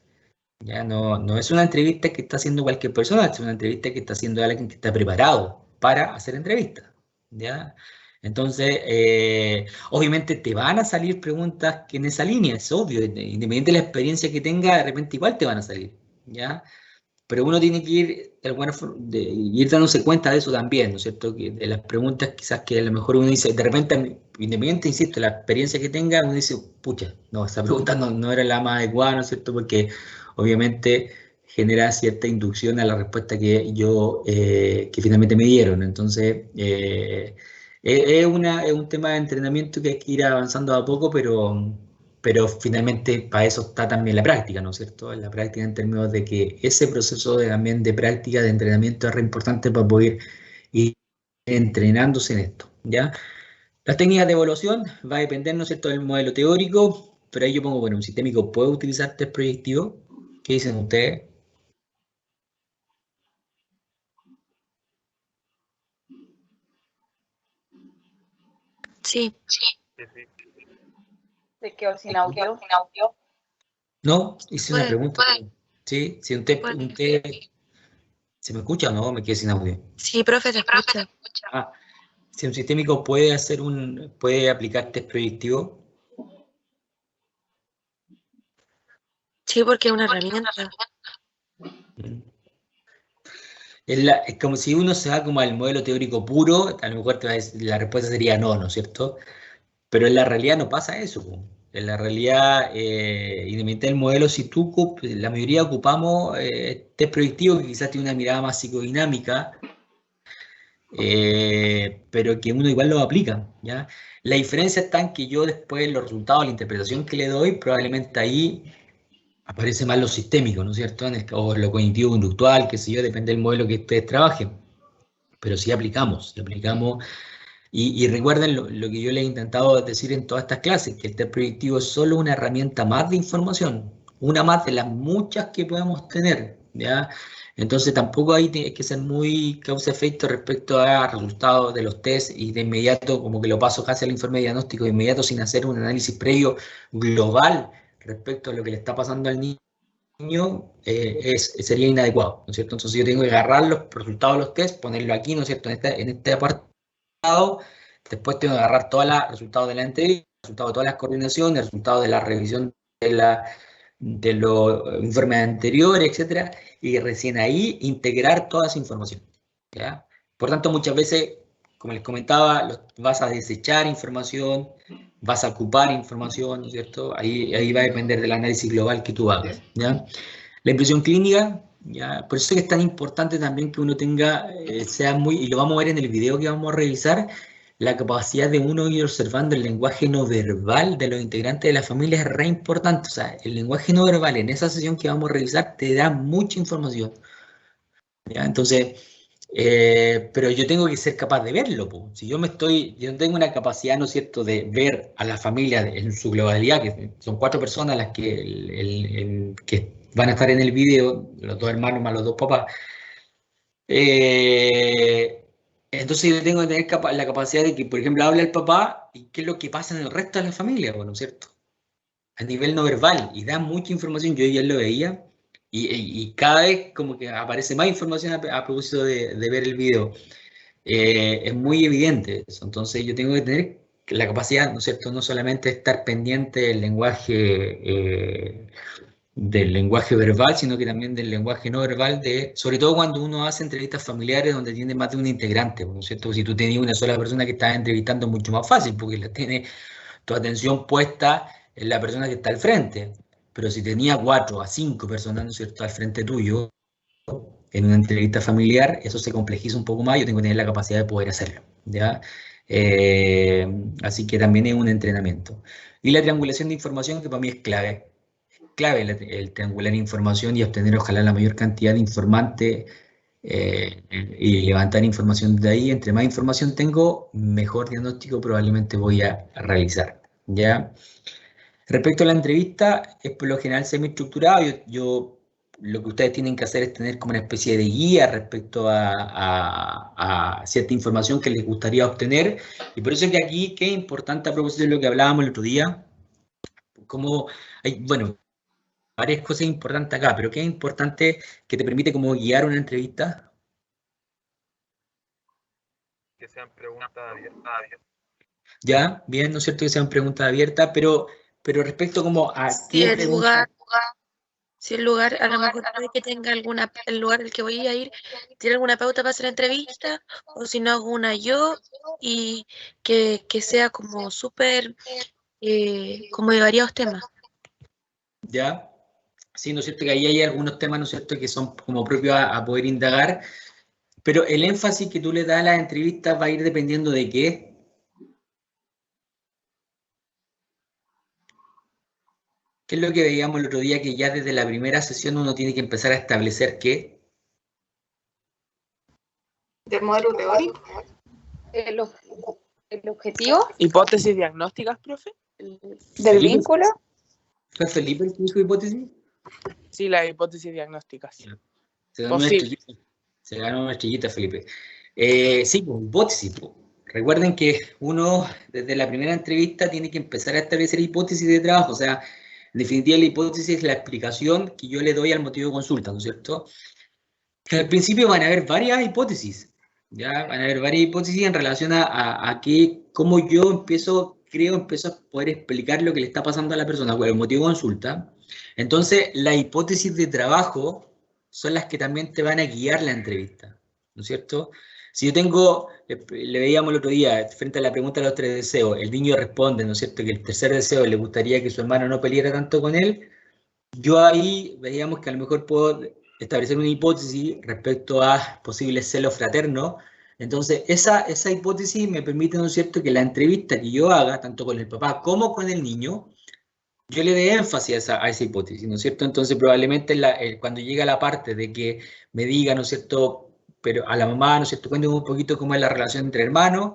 Ya no es una entrevista que está haciendo cualquier persona, es una entrevista que está haciendo alguien que está preparado para hacer entrevistas. ¿Ya? Entonces, obviamente te van a salir preguntas que en esa línea, es obvio, independiente de la experiencia que tenga, de repente igual te van a salir. ¿Ya? Pero uno tiene que ir, de alguna forma, ir dándose cuenta de eso también, ¿no es cierto? Que de las preguntas quizás que a lo mejor uno dice, de repente, independiente, insisto, la experiencia que tenga, uno dice, pucha, no, esa pregunta no era la más adecuada, ¿no es cierto? Porque obviamente genera cierta inducción a la respuesta que que finalmente me dieron. Entonces, es un tema de entrenamiento que hay que ir avanzando a poco, pero finalmente para eso está también la práctica, ¿no es cierto? La práctica en términos de que ese proceso también de práctica, de entrenamiento es re importante para poder ir entrenándose en esto, ¿ya? Las técnicas de evaluación va a depender, ¿no es cierto?, del modelo teórico, pero ahí yo pongo, bueno, un sistémico puede utilizar test proyectivos. ¿Qué dicen ustedes? Sí. Se quedó sin audio. No, hice una Puede, pregunta. Sí, si ¿se me escucha o no? Me quedé sin audio. Sí, profe, te escucha. Ah, si un sistémico puede puede aplicar test proyectivo. Sí, porque es una herramienta. Mm. Es como si uno se va como al modelo teórico puro, a lo mejor la respuesta sería no, ¿no es cierto? Pero en la realidad no pasa eso, po. En la realidad, independientemente del modelo, si la mayoría ocupamos test predictivo que quizás tiene una mirada más psicodinámica, pero que uno igual lo aplica, ¿ya? La diferencia está en que yo después los resultados, la interpretación que le doy, probablemente ahí aparece más lo sistémico, ¿no es cierto? O lo cognitivo-conductual, qué sé yo, depende del modelo que ustedes trabajen. Pero sí aplicamos. Y recuerden lo que yo les he intentado decir en todas estas clases, que el test predictivo es solo una herramienta más de información, una más de las muchas que podemos tener, ¿ya? Entonces tampoco ahí hay que ser muy causa-efecto respecto a resultados de los test y de inmediato como que lo paso casi al informe diagnóstico de inmediato sin hacer un análisis previo global respecto a lo que le está pasando al niño, sería inadecuado, ¿no es cierto? Entonces yo tengo que agarrar los resultados de los test, ponerlo aquí, ¿no es cierto? En este apartado. Después tengo que agarrar todos los resultados de la entrevista, resultados de todas las coordinaciones, resultados de la revisión de los informes anteriores, etcétera, y recién ahí integrar toda esa información, ¿ya? Por tanto, muchas veces, como les comentaba, vas a desechar información, vas a ocupar información, ¿no es cierto? Ahí va a depender del análisis global que tú hagas, ¿ya? La impresión clínica, ya, por eso es que es tan importante también que uno tenga, y lo vamos a ver en el video que vamos a revisar, la capacidad de uno ir observando el lenguaje no verbal de los integrantes de la familia es re importante. O sea, el lenguaje no verbal en esa sesión que vamos a revisar te da mucha información, ¿ya? Entonces, pero yo tengo que ser capaz de verlo, po. Si yo no tengo una capacidad, ¿no es cierto?, de ver a la familia en su globalidad, que son 4 personas las que van a estar en el video, los 2 hermanos más los 2 papás. Entonces yo tengo que tener la capacidad de que, por ejemplo, hable el papá y qué es lo que pasa en el resto de la familia, ¿no es cierto? A nivel no verbal, y da mucha información, yo ya lo veía, y cada vez como que aparece más información a propósito de ver el video. Es muy evidente eso, entonces yo tengo que tener la capacidad, ¿no es cierto?, no solamente estar pendiente del lenguaje verbal, sino que también del lenguaje no verbal, sobre todo cuando uno hace entrevistas familiares donde tiene más de un integrante, ¿no es cierto? Si tú tenías una sola persona que estás entrevistando, es mucho más fácil, porque la tiene tu atención puesta en la persona que está al frente. Pero si tenía 4 a 5 personas, ¿no es cierto?, al frente tuyo, en una entrevista familiar, eso se complejiza un poco más, yo tengo que tener la capacidad de poder hacerlo, ¿ya? Así que también es un entrenamiento. Y la triangulación de información, que para mí es clave el triangular información y obtener ojalá la mayor cantidad de informantes y levantar información de ahí. Entre más información tengo, mejor diagnóstico probablemente voy a realizar, ¿ya? Respecto a la entrevista, es por lo general semi-estructurado. Lo que ustedes tienen que hacer es tener como una especie de guía respecto a cierta información que les gustaría obtener. Y por eso es que aquí, que es importante a propósito de lo que hablábamos el otro día, como bueno, varias cosas importantes acá, pero ¿qué es importante que te permite como guiar una entrevista? Que sean preguntas abiertas. Ya, bien, ¿no es cierto? Que sean preguntas abiertas, pero respecto como a Si qué el preguntas... lugar, a lo mejor puede que tenga el lugar al que voy a ir, tiene alguna pauta para hacer la entrevista, o si no hago una yo, y que sea como súper, como de variados temas. ¿Ya? Sí, ¿no es cierto? Que ahí hay algunos temas, ¿no es cierto?, que son como propios a poder indagar, pero el énfasis que tú le das a las entrevistas va a ir dependiendo de qué. ¿Qué es lo que veíamos el otro día? Que ya desde la primera sesión uno tiene que empezar a establecer qué. ¿Del modelo teórico? El objetivo ¿Hipótesis diagnósticas, profe? del Felipe. vínculo. ¿Fue Felipe el que dijo hipótesis? Sí, las hipótesis diagnósticas. Se ganó una Posible. estrellita. Se ganó una estrellita, Felipe. Sí, pues, hipótesis. Pues. Recuerden que uno, desde la primera entrevista, tiene que empezar a establecer hipótesis de trabajo. O sea, en definitiva, la hipótesis es la explicación que yo le doy al motivo de consulta, ¿no es cierto? Que al principio van a haber varias hipótesis. Ya van a haber varias hipótesis en relación a cómo yo empiezo a poder explicar lo que le está pasando a la persona con el motivo de consulta. Entonces, las hipótesis de trabajo son las que también te van a guiar la entrevista, ¿no es cierto? Si yo tengo, le veíamos el otro día, frente a la pregunta de los 3 deseos, el niño responde, ¿no es cierto?, que el tercer deseo le gustaría que su hermano no peleara tanto con él. Yo ahí veíamos que a lo mejor puedo establecer una hipótesis respecto a posibles celos fraternos. Entonces, esa hipótesis me permite, ¿no es cierto?, que la entrevista que yo haga, tanto con el papá como con el niño, yo le dé énfasis a esa hipótesis, ¿no es cierto? Entonces, probablemente cuando llega la parte de que me diga, ¿no es cierto?, pero a la mamá, ¿no es cierto?, cuéntame un poquito cómo es la relación entre hermanos,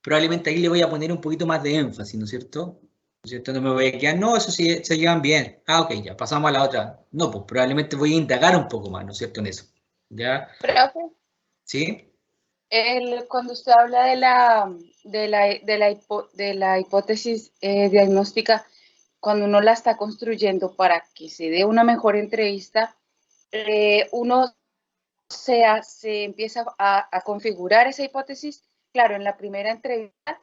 probablemente ahí le voy a poner un poquito más de énfasis, ¿no es cierto? ¿No es cierto? No me voy a quedar, no, eso sí, se llevan bien. Ah, ok, ya, pasamos a la otra. No, pues probablemente voy a indagar un poco más, ¿no es cierto?, en eso. ¿Ya? Profe, ¿Sí? cuando usted habla de la hipótesis diagnóstica, cuando uno la está construyendo para que se dé una mejor entrevista, uno se empieza a configurar esa hipótesis, claro, en la primera entrevista,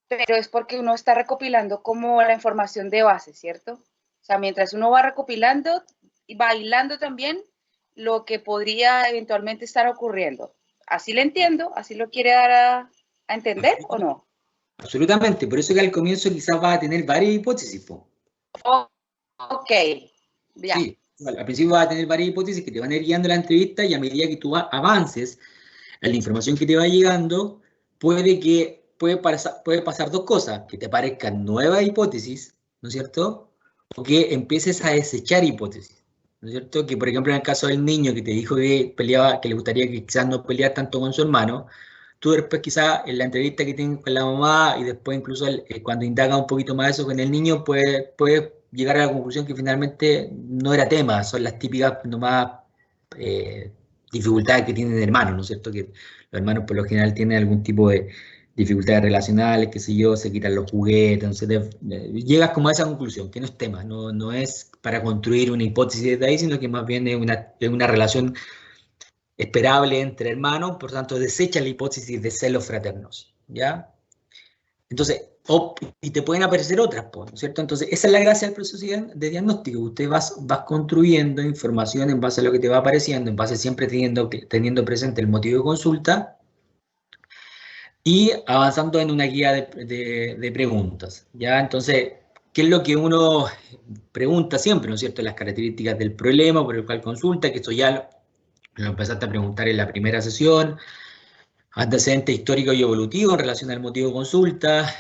pero es porque uno está recopilando como la información de base, ¿cierto? O sea, mientras uno va recopilando y bailando también lo que podría eventualmente estar ocurriendo. ¿Así lo entiendo? ¿Así lo quiere dar a entender o no? Absolutamente, por eso que al comienzo quizás vas a tener varias hipótesis, po. Ok, ya. Sí, al principio vas a tener varias hipótesis que te van a ir guiando la entrevista y a medida que tú avances en la información que te va llegando, puede pasar dos cosas, que te aparezcan nuevas hipótesis, ¿no es cierto? O que empieces a desechar hipótesis, ¿no es cierto? Que por ejemplo en el caso del niño que te dijo que peleaba, que le gustaría que quizás no peleara tanto con su hermano, tú después quizás en la entrevista que tienes con la mamá y después incluso cuando indaga un poquito más eso con el niño, puede llegar a la conclusión que finalmente no era tema, son las típicas nomás dificultades que tienen el hermano, ¿no es cierto? Que los hermanos por lo general tienen algún tipo de dificultades relacionales, qué sé yo, se quitan los juguetes, entonces llegas como a esa conclusión, que no es tema, no es para construir una hipótesis de ahí, sino que más bien es una relación esperable entre hermanos, por tanto desecha la hipótesis de celos fraternos, ¿ya? Entonces, y te pueden aparecer otras, ¿no es cierto? Entonces, esa es la gracia del proceso de diagnóstico. Usted vas construyendo información en base a lo que te va apareciendo, en base siempre teniendo presente el motivo de consulta y avanzando en una guía de preguntas, ¿ya? Entonces, ¿qué es lo que uno pregunta siempre, ¿no es cierto? Las características del problema por el cual consulta, que esto ya lo empezaste a preguntar en la primera sesión. Antecedente histórico y evolutivo en relación al motivo de consulta,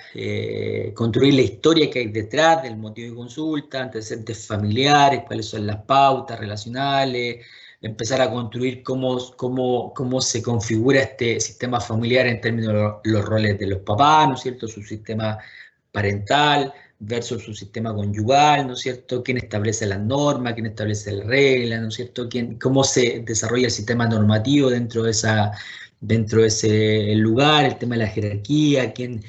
construir la historia que hay detrás del motivo de consulta, antecedentes familiares, cuáles son las pautas relacionales, empezar a construir cómo se configura este sistema familiar en términos de los roles de los papás, ¿no es cierto?, su sistema parental versus su sistema conyugal, ¿no es cierto?, quién establece las normas, quién establece las reglas, ¿no es cierto?, cómo se desarrolla el sistema normativo dentro de ese lugar, el tema de la jerarquía, quién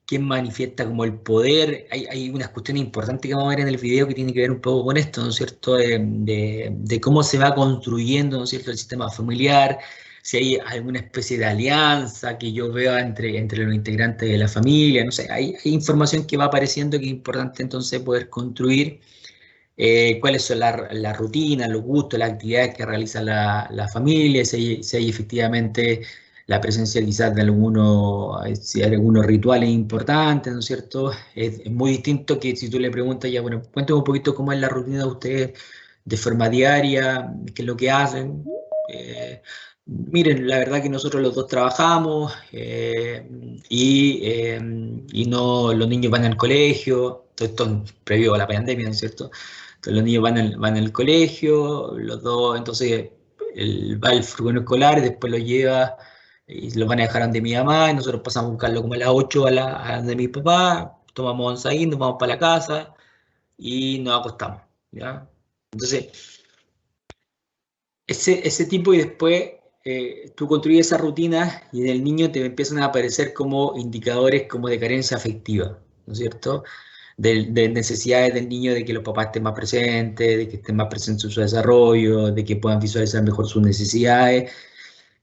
quién manifiesta como el poder. Hay unas cuestiones importantes que vamos a ver en el video que tienen que ver un poco con esto, ¿no es cierto? De cómo se va construyendo, ¿no es cierto?, el sistema familiar, si hay alguna especie de alianza que yo vea entre los integrantes de la familia, no sé, hay información que va apareciendo que es importante entonces poder construir. Cuáles son las rutinas, los gustos, las actividades que realiza la familia, si hay efectivamente la presencia quizás de si hay algunos rituales importantes, ¿no es cierto? Es muy distinto que si tú le preguntas ya, bueno, cuéntame un poquito cómo es la rutina de ustedes de forma diaria, qué es lo que hacen. Miren, la verdad que nosotros los dos trabajamos y no, los niños van al colegio, todo esto previo a la pandemia, ¿no es cierto? Entonces los niños van al colegio, los dos, entonces va el furgón escolar y después los lleva y los van a dejar donde mi mamá y nosotros pasamos a buscarlo como a las 8 a donde mi papá, tomamos once ahí, nos vamos para la casa y nos acostamos, ¿ya? Entonces, ese tipo y después tú construyes esa rutina y en el niño te empiezan a aparecer como indicadores como de carencia afectiva, ¿no es cierto? De necesidades del niño de que los papás estén más presentes, de que estén más presentes en su desarrollo, de que puedan visualizar mejor sus necesidades.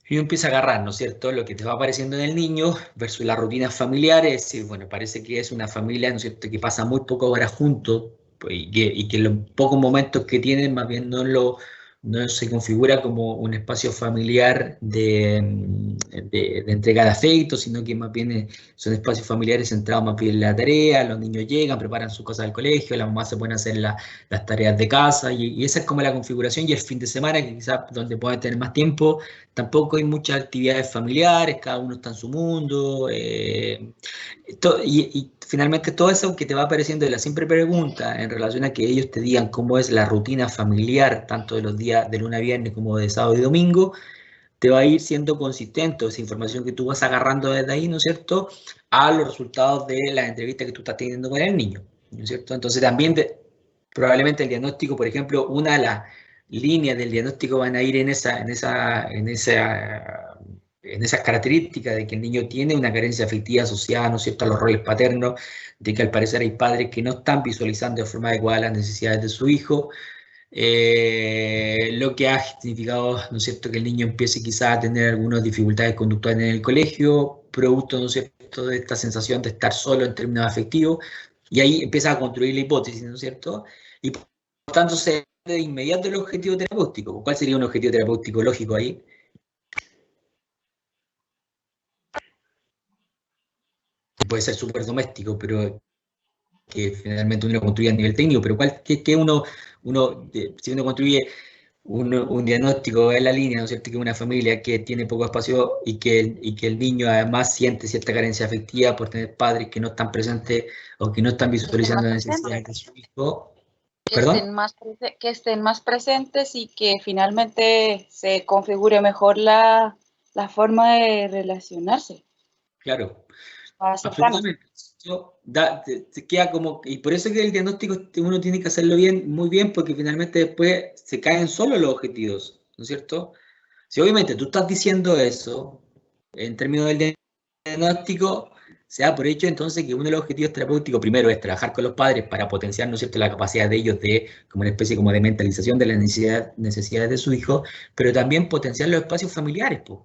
Y uno empieza a agarrar, ¿no es cierto?, lo que te va apareciendo en el niño versus las rutinas familiares. Es decir, bueno, parece que es una familia, ¿no es cierto?, que pasa muy pocas horas juntos pues, y que los pocos momentos que tienen más bien no se configura como un espacio familiar de entrega de afecto, sino que más bien son espacios familiares centrados más bien en la tarea, los niños llegan, preparan sus cosas del colegio, las mamás se pueden hacer las tareas de casa, y esa es como la configuración, y el fin de semana, que quizás donde pueden tener más tiempo, tampoco hay muchas actividades familiares, cada uno está en su mundo, y finalmente todo eso que te va apareciendo de la simple pregunta en relación a que ellos te digan cómo es la rutina familiar, tanto de los días de lunes a viernes como de sábado y domingo, te va a ir siendo consistente esa información que tú vas agarrando desde ahí, ¿no es cierto?, a los resultados de las entrevistas que tú estás teniendo con el niño, ¿no es cierto? Entonces también probablemente el diagnóstico, por ejemplo, una de las líneas del diagnóstico van a ir en esas características de que el niño tiene una carencia afectiva asociada, ¿no es cierto?, a los roles paternos, de que al parecer hay padres que no están visualizando de forma adecuada las necesidades de su hijo, lo que ha significado, ¿no es cierto?, que el niño empiece quizás a tener algunas dificultades conductuales en el colegio, producto, ¿no es cierto?, de esta sensación de estar solo en términos afectivos, y ahí empieza a construir la hipótesis, ¿no es cierto?, y por tanto se de inmediato el objetivo terapéutico. ¿Cuál sería un objetivo terapéutico lógico ahí? Puede ser súper doméstico, pero que finalmente uno lo construye a nivel técnico, pero si uno construye un diagnóstico en la línea, ¿no es cierto?, que una familia que tiene poco espacio y que el niño además siente cierta carencia afectiva por tener padres que no están presentes o que no están visualizando las necesidades de su hijo. Que estén más presentes y que finalmente se configure mejor la forma de relacionarse. Claro. Absolutamente. Te queda como, y por eso que el diagnóstico uno tiene que hacerlo bien, muy bien, porque finalmente después se caen solo los objetivos, ¿no es cierto? Si obviamente tú estás diciendo eso, en términos del diagnóstico, se da por hecho entonces que uno de los objetivos terapéuticos primero es trabajar con los padres para potenciar, ¿no es cierto?, la capacidad de ellos de, como una especie como de mentalización de las necesidades de su hijo, pero también potenciar los espacios familiares, pues.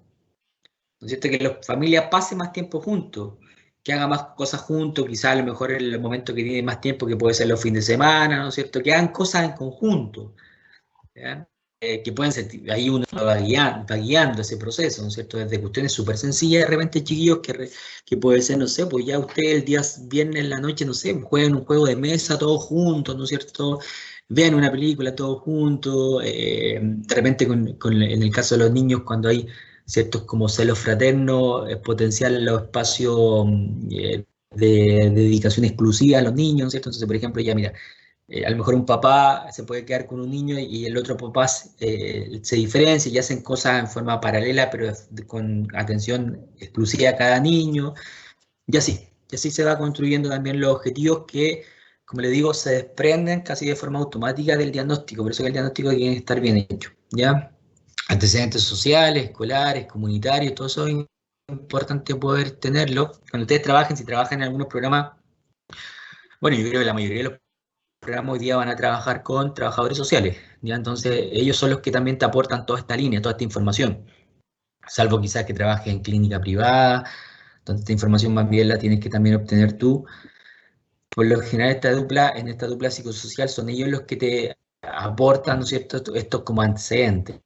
¿No es cierto?, que las familias pasen más tiempo juntos, que hagan más cosas juntos, quizás a lo mejor en el momento que tienen más tiempo, que puede ser los fines de semana, ¿no es cierto?, que hagan cosas en conjunto, ¿ya? Que pueden sentir, ahí uno va guiando ese proceso, ¿no es cierto?, desde cuestiones súper sencillas, de repente chiquillos, que puede ser, no sé, pues ya ustedes el día viernes en la noche, no sé, juegan un juego de mesa todos juntos, ¿no es cierto?, vean una película todos juntos, de repente en el caso de los niños, cuando hay ciertos como celos fraternos, potenciar los espacios de dedicación exclusiva a los niños, ¿no es cierto? Entonces, por ejemplo, ya mira, a lo mejor un papá se puede quedar con un niño y el otro papá se diferencia y hacen cosas en forma paralela, pero con atención exclusiva a cada niño, y así se va construyendo también los objetivos que, como le digo, se desprenden casi de forma automática del diagnóstico, por eso que el diagnóstico tiene que estar bien hecho, ¿ya? Antecedentes sociales, escolares, comunitarios, todo eso es importante poder tenerlo. Cuando ustedes trabajen, si trabajan en algunos programas, bueno, yo creo que la mayoría de los programas hoy día van a trabajar con trabajadores sociales, ¿ya? Entonces, ellos son los que también te aportan toda esta línea, toda esta información, salvo quizás que trabajes en clínica privada, donde esta información más bien la tienes que también obtener tú. Por lo general, en esta dupla psicosocial son ellos los que te aportan, ¿no es cierto?, estos como antecedentes,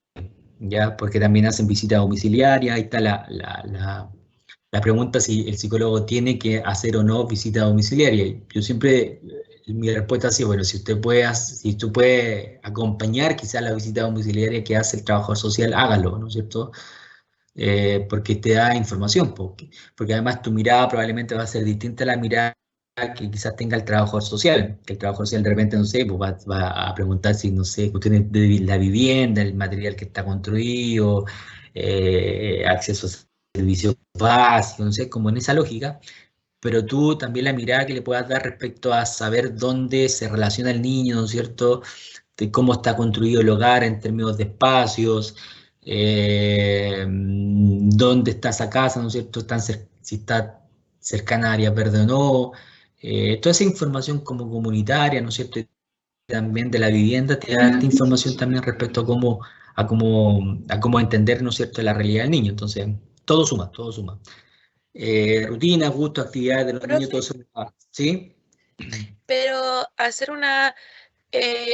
¿ya? Porque también hacen visita domiciliaria, ahí está la pregunta si el psicólogo tiene que hacer o no visita domiciliaria. Yo siempre, mi respuesta ha sido, bueno, si usted puede, si tú puedes acompañar quizás la visita domiciliaria que hace el trabajador social, hágalo, ¿no es cierto? Porque te da información, porque además tu mirada probablemente va a ser distinta a la mirada que quizás tenga el trabajador social, que el trabajador social de repente, no sé, pues va a preguntar si, no sé, cuestiones de la vivienda, el material que está construido, acceso a servicios básicos, no sé, como en esa lógica, pero tú también la mirada que le puedas dar respecto a saber dónde se relaciona el niño, ¿no es cierto?, de cómo está construido el hogar en términos de espacios, dónde está esa casa, ¿no es cierto?, si está cercana a áreas verdes o no, toda esa información como comunitaria, ¿no es cierto?, y también de la vivienda, te da esta información también respecto a cómo entender, ¿no es cierto?, la realidad del niño. Entonces, todo suma, todo suma. Rutinas, gustos, actividades de los niños, todo eso. ¿Sí? Pero hacer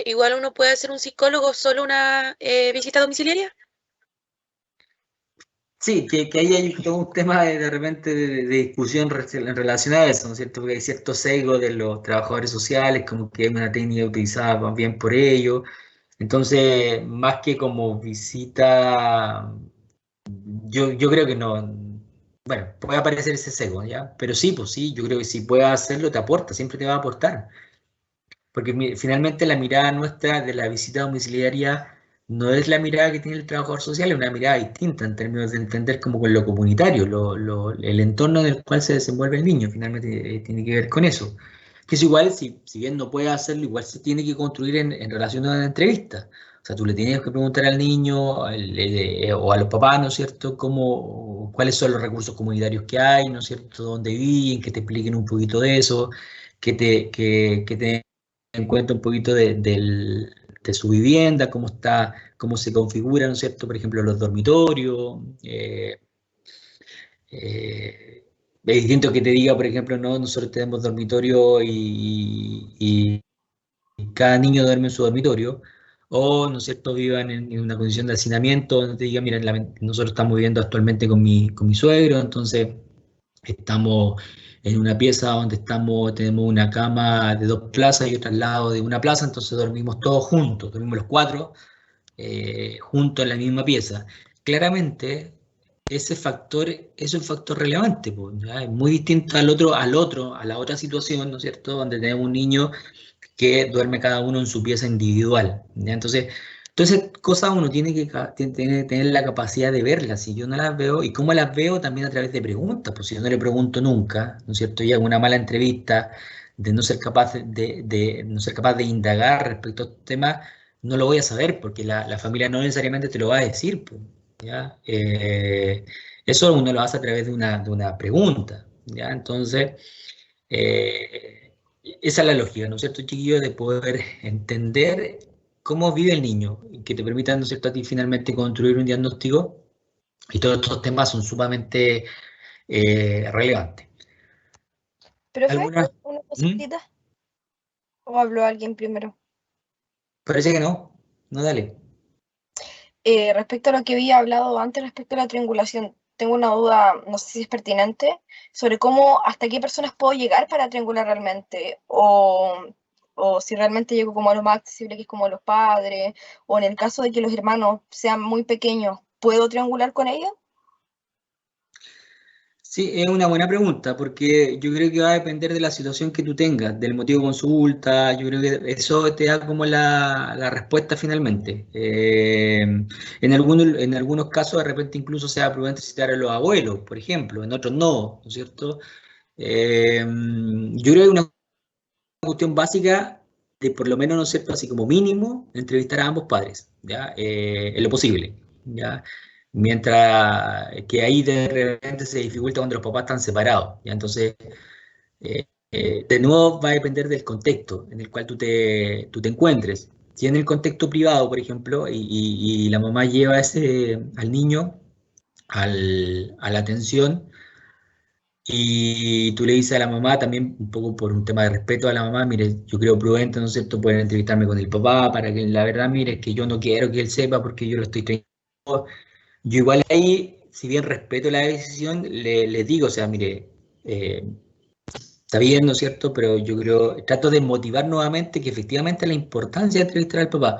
igual uno puede hacer un psicólogo solo una visita domiciliaria. Sí, que ahí hay todo un tema de repente de discusión en relación a eso, ¿no es cierto? Porque hay cierto sesgo de los trabajadores sociales, como que es una técnica utilizada más bien por ellos. Entonces, más que como visita, yo creo que no. Bueno, puede aparecer ese sesgo, ¿ya? Pero sí, pues sí, yo creo que si puedes hacerlo, te aporta, siempre te va a aportar. Porque finalmente la mirada nuestra de la visita domiciliaria no es la mirada que tiene el trabajador social, es una mirada distinta en términos de entender como con lo comunitario, el entorno en el cual se desenvuelve el niño, finalmente tiene que ver con eso. Que es igual, si bien no puede hacerlo, igual se tiene que construir en relación a la entrevista. O sea, tú le tienes que preguntar al niño o a los papás, ¿no es cierto?, cuáles son los recursos comunitarios que hay, ¿no es cierto?, dónde viven, que te expliquen un poquito de eso, que te en cuenta un poquito de su vivienda, cómo está, cómo se configura, ¿no es cierto? Por ejemplo, los dormitorios. Es distinto que te diga, por ejemplo, no, nosotros tenemos dormitorio y cada niño duerme en su dormitorio, o, ¿no es cierto?, vivan en una condición de hacinamiento, donde te diga, mira, nosotros estamos viviendo actualmente con mi suegro, entonces estamos en una pieza donde tenemos una cama de 2 plazas y otra al lado de una plaza, entonces dormimos todos juntos, dormimos los 4 juntos en la misma pieza. Claramente, ese factor es un factor relevante, pues, ¿ya? Es muy distinto a la otra situación, ¿no es cierto?, donde tenemos un niño que duerme cada uno en su pieza individual, ¿ya? Entonces, cosas uno tiene que tener la capacidad de verlas. Si yo no las veo, y cómo las veo también a través de preguntas, pues si yo no le pregunto nunca, ¿no es cierto? Y hago una mala entrevista de no ser capaz no ser capaz de indagar respecto a estos temas, no lo voy a saber, porque la familia no necesariamente te lo va a decir, pues, ¿ya? Eso uno lo hace a través de una pregunta, ¿ya? Entonces, esa es la lógica, ¿no es cierto, chiquillo? De poder entender cómo vive el niño y que te permitan, ¿no es cierto?, a ti finalmente construir un diagnóstico, y todos estos temas son sumamente relevantes. Profe, ¿Alguna? una ¿Mm? cosita. ¿O habló alguien primero? Parece que no. No, dale. Respecto a lo que había hablado antes, respecto a la triangulación, tengo una duda, no sé si es pertinente, sobre hasta qué personas puedo llegar para triangular realmente, o si realmente llego como a lo más accesible, que es como los padres, o en el caso de que los hermanos sean muy pequeños, ¿puedo triangular con ellos? Sí, es una buena pregunta, porque yo creo que va a depender de la situación que tú tengas, del motivo de consulta. Yo creo que eso te da como la respuesta finalmente. En algunos casos, de repente, incluso sea prudente citar a los abuelos, por ejemplo, en otros no, ¿no es cierto? Yo creo que una cuestión básica de, por lo menos, ¿no es cierto?, así como mínimo, entrevistar a ambos padres, ¿ya? En lo posible, ¿ya? Mientras que ahí de repente se dificulta cuando los papás están separados, ¿ya? Entonces, de nuevo va a depender del contexto en el cual tú te encuentres. Si en el contexto privado, por ejemplo, y la mamá lleva al niño a la atención y tú le dices a la mamá, también un poco por un tema de respeto a la mamá, mire, yo creo prudente, ¿no es cierto?, poder entrevistarme con el papá para que la verdad, mire, es que yo no quiero que él sepa porque yo lo estoy trayendo. Yo igual ahí, si bien respeto la decisión, le digo, o sea, mire, está bien, ¿no es cierto? Pero yo creo, trato de motivar nuevamente que efectivamente la importancia de entrevistar al papá,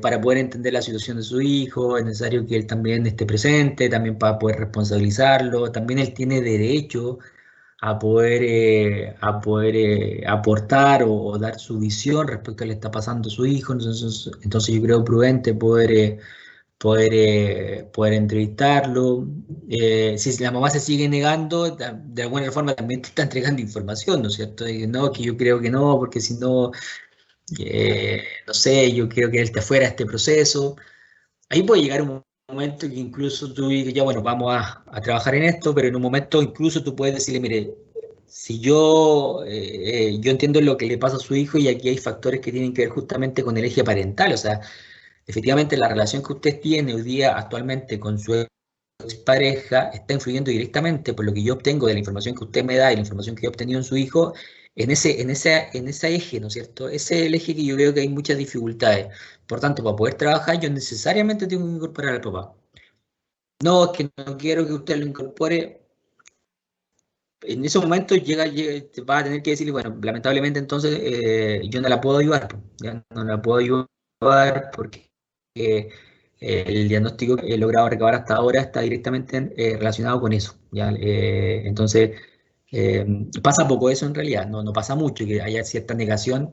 para poder entender la situación de su hijo, es necesario que él también esté presente, también para poder responsabilizarlo, también él tiene derecho a poder aportar o dar su visión respecto a lo que le está pasando a su hijo, entonces yo creo prudente poder entrevistarlo. Si la mamá se sigue negando, de alguna forma también te está entregando información, ¿no es cierto? Y no, que yo creo que no, porque si no, no sé, yo creo que él está fuera de este proceso. Ahí puede llegar un momento que incluso tú digas, ya bueno, vamos a trabajar en esto, pero en un momento incluso tú puedes decirle, mire, si yo entiendo lo que le pasa a su hijo y aquí hay factores que tienen que ver justamente con el eje parental, o sea, efectivamente la relación que usted tiene hoy día actualmente con su pareja está influyendo directamente por lo que yo obtengo de la información que usted me da y la información que yo he obtenido en su hijo, en ese eje, ¿no es cierto? Ese es el eje que yo veo que hay muchas dificultades. Por tanto, para poder trabajar, yo necesariamente tengo que incorporar al papá. No, es que no quiero que usted lo incorpore. En ese momento va a tener que decirle, bueno, lamentablemente entonces yo no la puedo ayudar, pues, ¿ya? No la puedo ayudar porque el diagnóstico que he logrado recabar hasta ahora está directamente relacionado con eso, ¿ya? Entonces, pasa poco eso en realidad, no pasa mucho que haya cierta negación,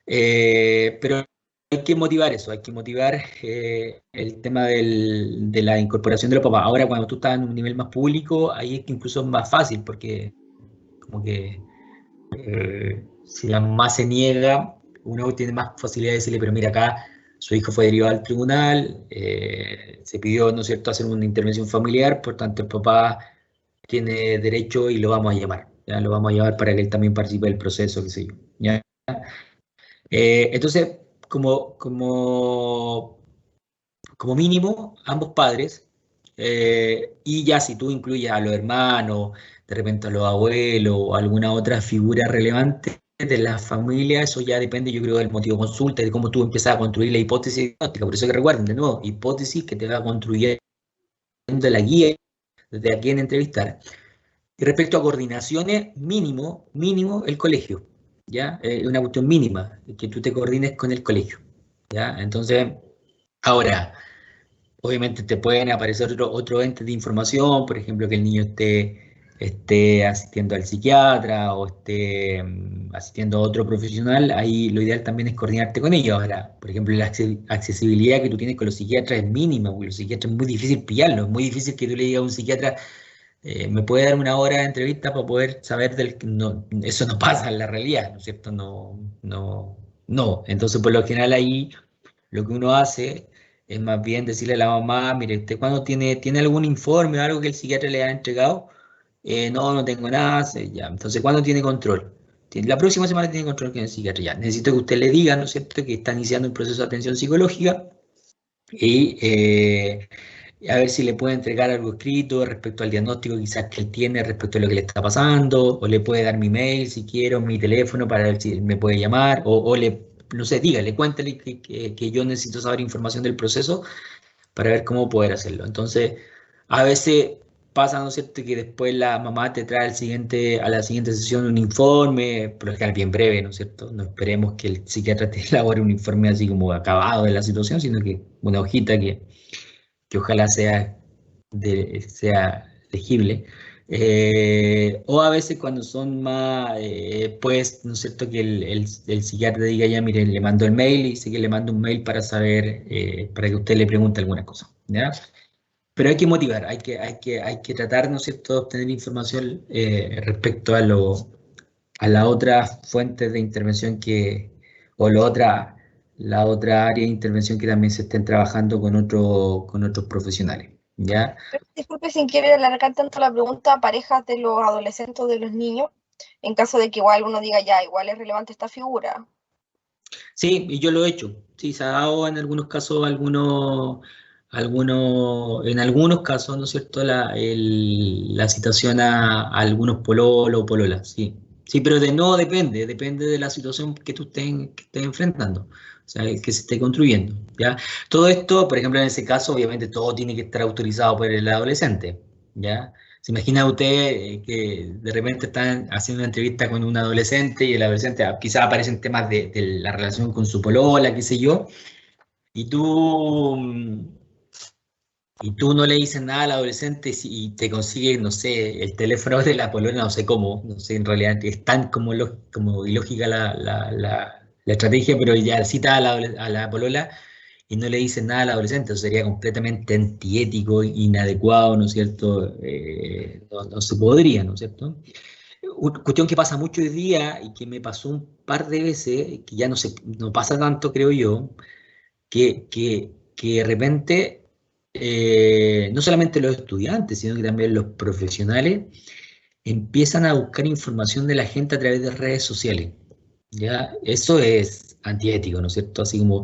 pero hay que motivar eso, hay que motivar el tema de la incorporación de los papás. Ahora, cuando tú estás en un nivel más público, ahí es que incluso es más fácil, porque como que si la mamá se niega, uno tiene más facilidad de decirle, pero mira acá, su hijo fue derivado al tribunal, se pidió, ¿no es cierto?, hacer una intervención familiar, por tanto el papá tiene derecho y lo vamos a llamar, ¿ya? Lo vamos a llamar para que él también participe del proceso, qué sé yo, ¿ya? Entonces, como mínimo, ambos padres, y ya si tú incluyes a los hermanos, de repente a los abuelos o alguna otra figura relevante de la familia, eso ya depende, yo creo, del motivo de consulta y de cómo tú empiezas a construir la hipótesis diagnóstica. Por eso que recuerden, de nuevo, hipótesis que te va construyendo la guía de a quién entrevistar. Y respecto a coordinaciones, mínimo el colegio, ¿ya? Una cuestión mínima, que tú te coordines con el colegio, ¿ya? Entonces, ahora, obviamente te pueden aparecer otro ente de información, por ejemplo, que el niño esté asistiendo al psiquiatra o esté asistiendo a otro profesional, ahí lo ideal también es coordinarte con ellos. Ahora, por ejemplo, la accesibilidad que tú tienes con los psiquiatras es mínima, porque los psiquiatras es muy difícil pillarlos, es muy difícil que tú le digas a un psiquiatra, me puede dar una hora de entrevista para poder saber no, eso no pasa en la realidad, ¿no es cierto? No. Entonces, por lo general ahí lo que uno hace es más bien decirle a la mamá, mire, ¿usted cuándo tiene algún informe o algo que el psiquiatra le ha entregado? No tengo nada, ya. Entonces, ¿cuándo tiene control? La próxima semana tiene control con el psiquiatra, ya. Necesito que usted le diga, ¿no es cierto?, que está iniciando un proceso de atención psicológica y a ver si le puede entregar algo escrito respecto al diagnóstico quizás que él tiene respecto a lo que le está pasando, o le puede dar mi mail si quiero, mi teléfono para ver si me puede llamar, o no sé, dígale, cuéntale que yo necesito saber información del proceso para ver cómo poder hacerlo. Entonces, a veces pasa, ¿no es cierto?, que después la mamá te trae a la siguiente sesión un informe, por lo general bien breve, ¿no es cierto? No esperemos que el psiquiatra te elabore un informe así como acabado de la situación, sino que una hojita que ojalá sea legible. O a veces cuando son más, pues, ¿no es cierto?, que el psiquiatra diga, ya, mire, le mando el mail y dice que le mando un mail para saber, para que usted le pregunte alguna cosa, ¿ya? Pero hay que motivar, hay que tratar, ¿no es cierto?, de obtener información respecto a las otras fuentes de intervención o la otra área de intervención que también se estén trabajando con otros profesionales, ¿ya? Disculpe, sin querer alargar tanto la pregunta, parejas de los adolescentes o de los niños, en caso de que igual uno diga ya, igual es relevante esta figura. Sí, y yo lo he hecho. Sí, se ha dado en algunos casos, en algunos casos, ¿no es cierto?, la citación a algunos pololos o pololas, sí. Sí, pero no depende de la situación que estés enfrentando, o sea, que se esté construyendo, ¿ya? Todo esto, por ejemplo, en ese caso, obviamente todo tiene que estar autorizado por el adolescente, ¿ya? ¿Se imagina usted que de repente están haciendo una entrevista con un adolescente y el adolescente quizás aparecen temas de la relación con su polola, qué sé yo, y tú no le dices nada al adolescente y te consigue, no sé, el teléfono de la polola, no sé cómo, no sé, en realidad es tan como ilógica la estrategia, pero ya cita a la polola y no le dices nada al adolescente, eso sería completamente antiético, inadecuado, ¿no es cierto? No se podría, ¿no es cierto? Una cuestión que pasa mucho hoy día y que me pasó un par de veces, que ya no pasa tanto, creo yo, que de repente no solamente los estudiantes, sino que también los profesionales empiezan a buscar información de la gente a través de redes sociales. ¿Ya? Eso es antiético, ¿no es cierto? Así como,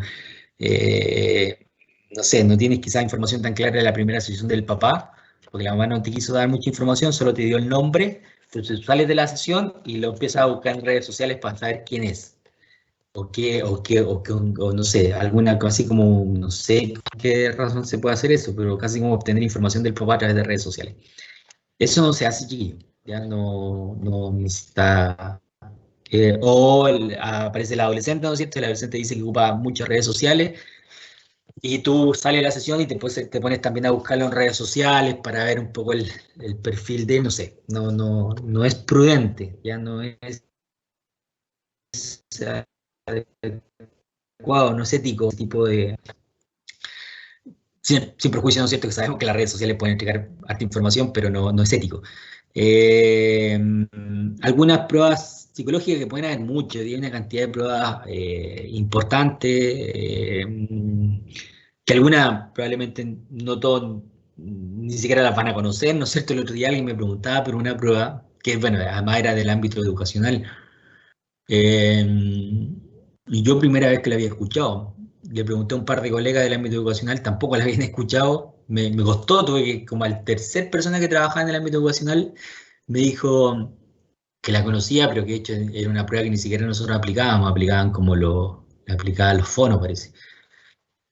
eh, no sé, no tienes quizás información tan clara de la primera sesión del papá, porque la mamá no te quiso dar mucha información, solo te dio el nombre, entonces sales de la sesión y lo empiezas a buscar en redes sociales para saber quién es. O no sé, alguna cosa así como, no sé qué razón se puede hacer eso, pero casi como obtener información del papá a través de redes sociales. Eso no se hace, chiquillo, ya no está. Aparece el adolescente, ¿no es cierto? El adolescente dice que ocupa muchas redes sociales y tú sales de la sesión y te pones también a buscarlo en redes sociales para ver un poco el perfil de, no sé, no es prudente, ya no es adecuado, no es ético, ese tipo de. Sin prejuicio, ¿no es cierto? Que sabemos que las redes sociales pueden entregar harta información, pero no es ético. Eh, Algunas pruebas psicológicas que pueden haber mucho, hay una cantidad de pruebas importantes, que algunas probablemente no todos ni siquiera las van a conocer, ¿no es cierto? El otro día alguien me preguntaba por una prueba que, bueno, además era del ámbito educacional, eh, y yo primera vez que la había escuchado. Le pregunté a un par de colegas del ámbito educacional, tampoco la habían escuchado. Me costó, tuve que, como al tercer persona que trabajaba en el ámbito educacional, me dijo que la conocía, pero que de hecho era una prueba que ni siquiera nosotros aplicábamos, aplicaban como aplicaban los fonos, parece.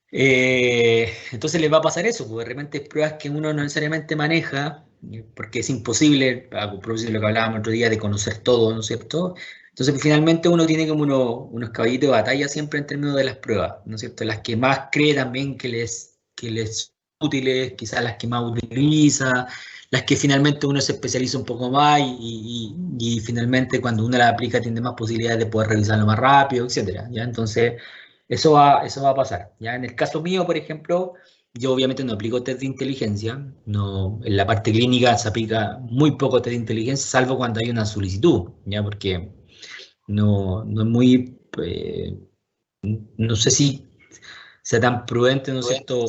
Entonces les va a pasar eso, porque de repente hay pruebas que uno no necesariamente maneja, porque es imposible, a propósito de lo que hablábamos el otro día, de conocer todo, ¿no es cierto? Entonces pues, finalmente uno tiene como unos caballitos de batalla siempre en términos de las pruebas, ¿no es cierto? Las que más cree también que les son útiles, quizás las que más utiliza, las que finalmente uno se especializa un poco más y finalmente cuando uno las aplica tiene más posibilidades de poder revisarlo más rápido, etcétera, ¿ya? Entonces. Eso va a pasar. ¿Ya? En el caso mío, por ejemplo, yo obviamente no aplico test de inteligencia. No, en la parte clínica se aplica muy poco test de inteligencia, salvo cuando hay una solicitud, ¿ya? Porque no es muy, no sé si sea tan prudente, ¿no es cierto?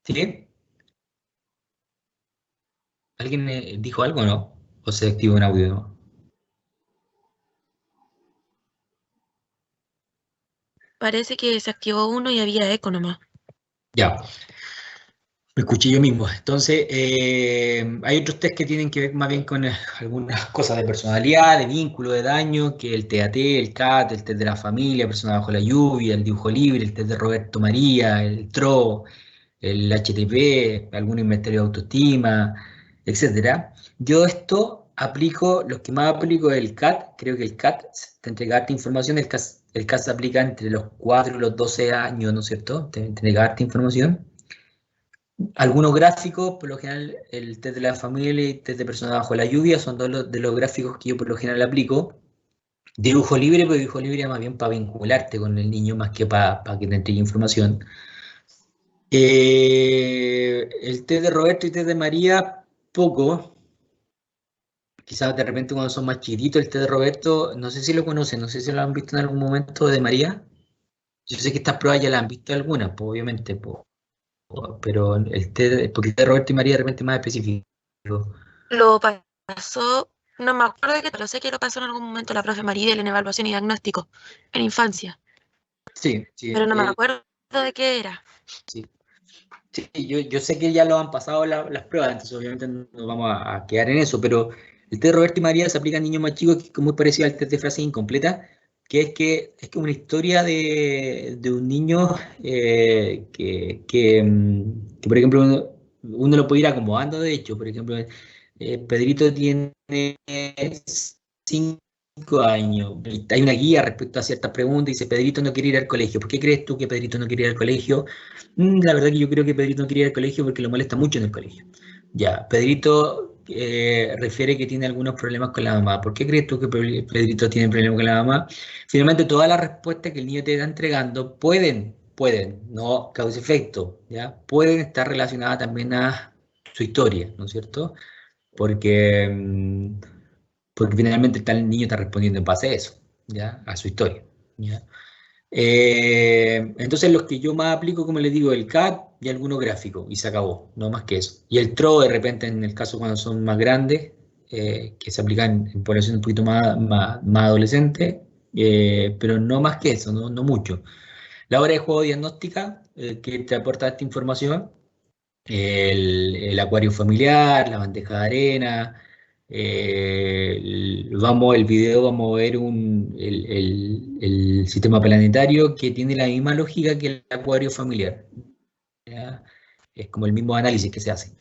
¿Sí? ¿Alguien dijo algo o no? ¿O se activó un audio? ¿No? Parece que se activó uno y había eco nomás. Ya. Me escuché yo mismo. Entonces, hay otros test que tienen que ver más bien con algunas cosas de personalidad, de vínculo, de daño, que el TAT, el CAT, el test de la familia, persona bajo la lluvia, el dibujo libre, el test de Roberto María, el TRO, el HTP, algún inventario de autoestima, etcétera. Yo esto aplico, los que más aplico es el CAT, creo que el CAT te entrega harta información, el CAT se aplica entre los 4 y los 12 años, ¿no es cierto? Te entrega harta información. Algunos gráficos, por lo general el test de la familia y el test de persona bajo la lluvia son dos de los gráficos que yo por lo general aplico. Dibujo libre, pero dibujo libre es más bien para vincularte con el niño más que para que te entregue información. El test de Roberto y test de María, poco. Quizás de repente cuando son más chiquitos, el test de Roberto, no sé si lo conocen, no sé si lo han visto en algún momento de María. Yo sé que estas pruebas ya las han visto algunas, pues, obviamente, pues, pero porque el de Roberto y María de repente es más específico. Lo pasó, no me acuerdo de qué, pero sé que lo pasó en algún momento la profe Maribel en evaluación y diagnóstico, en infancia, Sí, sí, pero no me acuerdo de qué era. sí. Sí, yo sé que ya lo han pasado las pruebas, entonces obviamente no nos vamos a quedar en eso, pero el test de Roberto y María se aplica a niños más chicos, que es muy parecido al test de frase incompleta, que es una historia de un niño que, por ejemplo, uno lo puede ir acomodando, de hecho, por ejemplo, Pedrito tiene 5 años. Hay una guía respecto a ciertas preguntas, dice, Pedrito no quiere ir al colegio. ¿Por qué crees tú que Pedrito no quiere ir al colegio? La verdad que yo creo que Pedrito no quiere ir al colegio porque lo molesta mucho en el colegio. Ya, Pedrito refiere que tiene algunos problemas con la mamá. ¿Por qué crees tú que Pedrito tiene problemas con la mamá? Finalmente, todas las respuestas que el niño te está entregando pueden, no causa-efecto, ¿ya? Pueden estar relacionadas también a su historia, ¿no es cierto? Porque, porque finalmente el niño está respondiendo en base a eso, ¿ya? A su historia, ¿ya? Entonces los que yo más aplico, como les digo, el CAT y algunos gráficos, y se acabó, no más que eso. Y el TRO de repente en el caso cuando son más grandes, que se aplican en población un poquito más adolescente, pero no más que eso, no mucho. La hora de juego diagnóstica, que te aporta esta información, el acuario familiar, la bandeja de arena, el video vamos a ver el sistema planetario que tiene la misma lógica que el acuario familiar, ¿ya? Es como el mismo análisis que se hace.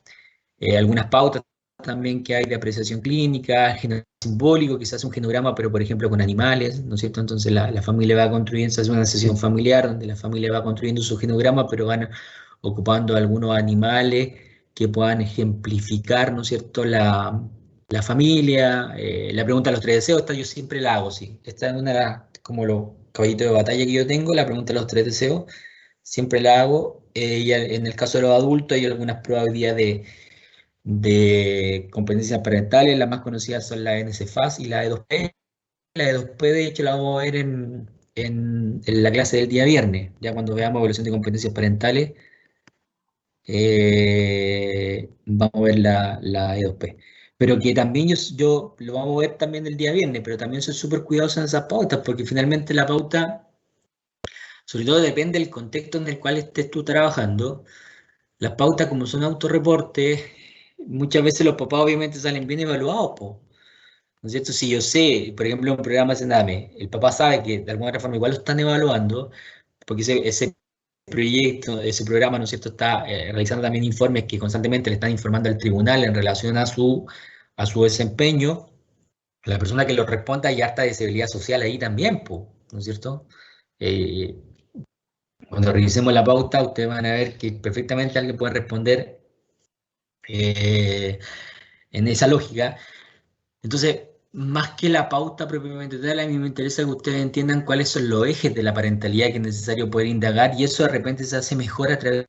Algunas pautas también que hay de apreciación clínica, el genograma simbólico, que se hace un genograma, pero por ejemplo con animales, ¿no es cierto? Entonces la familia va construyendo, se hace una sesión familiar donde la familia va construyendo su genograma, pero van ocupando algunos animales que puedan ejemplificar, ¿no es cierto?, la familia. La pregunta de los 3 deseos, esta yo siempre la hago, sí. Esta es una de las, como los caballitos de batalla que yo tengo, la pregunta de los 3 deseos, siempre la hago. Y en el caso de los adultos hay algunas pruebas hoy día de competencias parentales, las más conocidas son la NCFAS y la E2P. La E2P, de hecho, la vamos a ver en la clase del día viernes, ya cuando veamos evaluación de competencias parentales, vamos a ver la E2P. Pero que también yo lo vamos a ver también el día viernes, pero también soy súper cuidadoso en esas pautas, porque finalmente la pauta, sobre todo depende del contexto en el cual estés tú trabajando. Las pautas, como son autorreportes, muchas veces los papás obviamente salen bien evaluados, po. ¿No es cierto? Si yo sé, por ejemplo, un programa de Sename, el papá sabe que de alguna otra forma igual lo están evaluando, porque ese proyecto, ese programa, ¿no es cierto?, está realizando también informes que constantemente le están informando al tribunal en relación a su desempeño. La persona que lo responda ya está de visibilidad social ahí también, po, ¿no es cierto? Eh, Cuando revisemos la pauta, ustedes van a ver que perfectamente alguien puede responder en esa lógica. Entonces, más que la pauta propiamente tal, a mí me interesa que ustedes entiendan cuáles son los ejes de la parentalidad que es necesario poder indagar, y eso de repente se hace mejor a través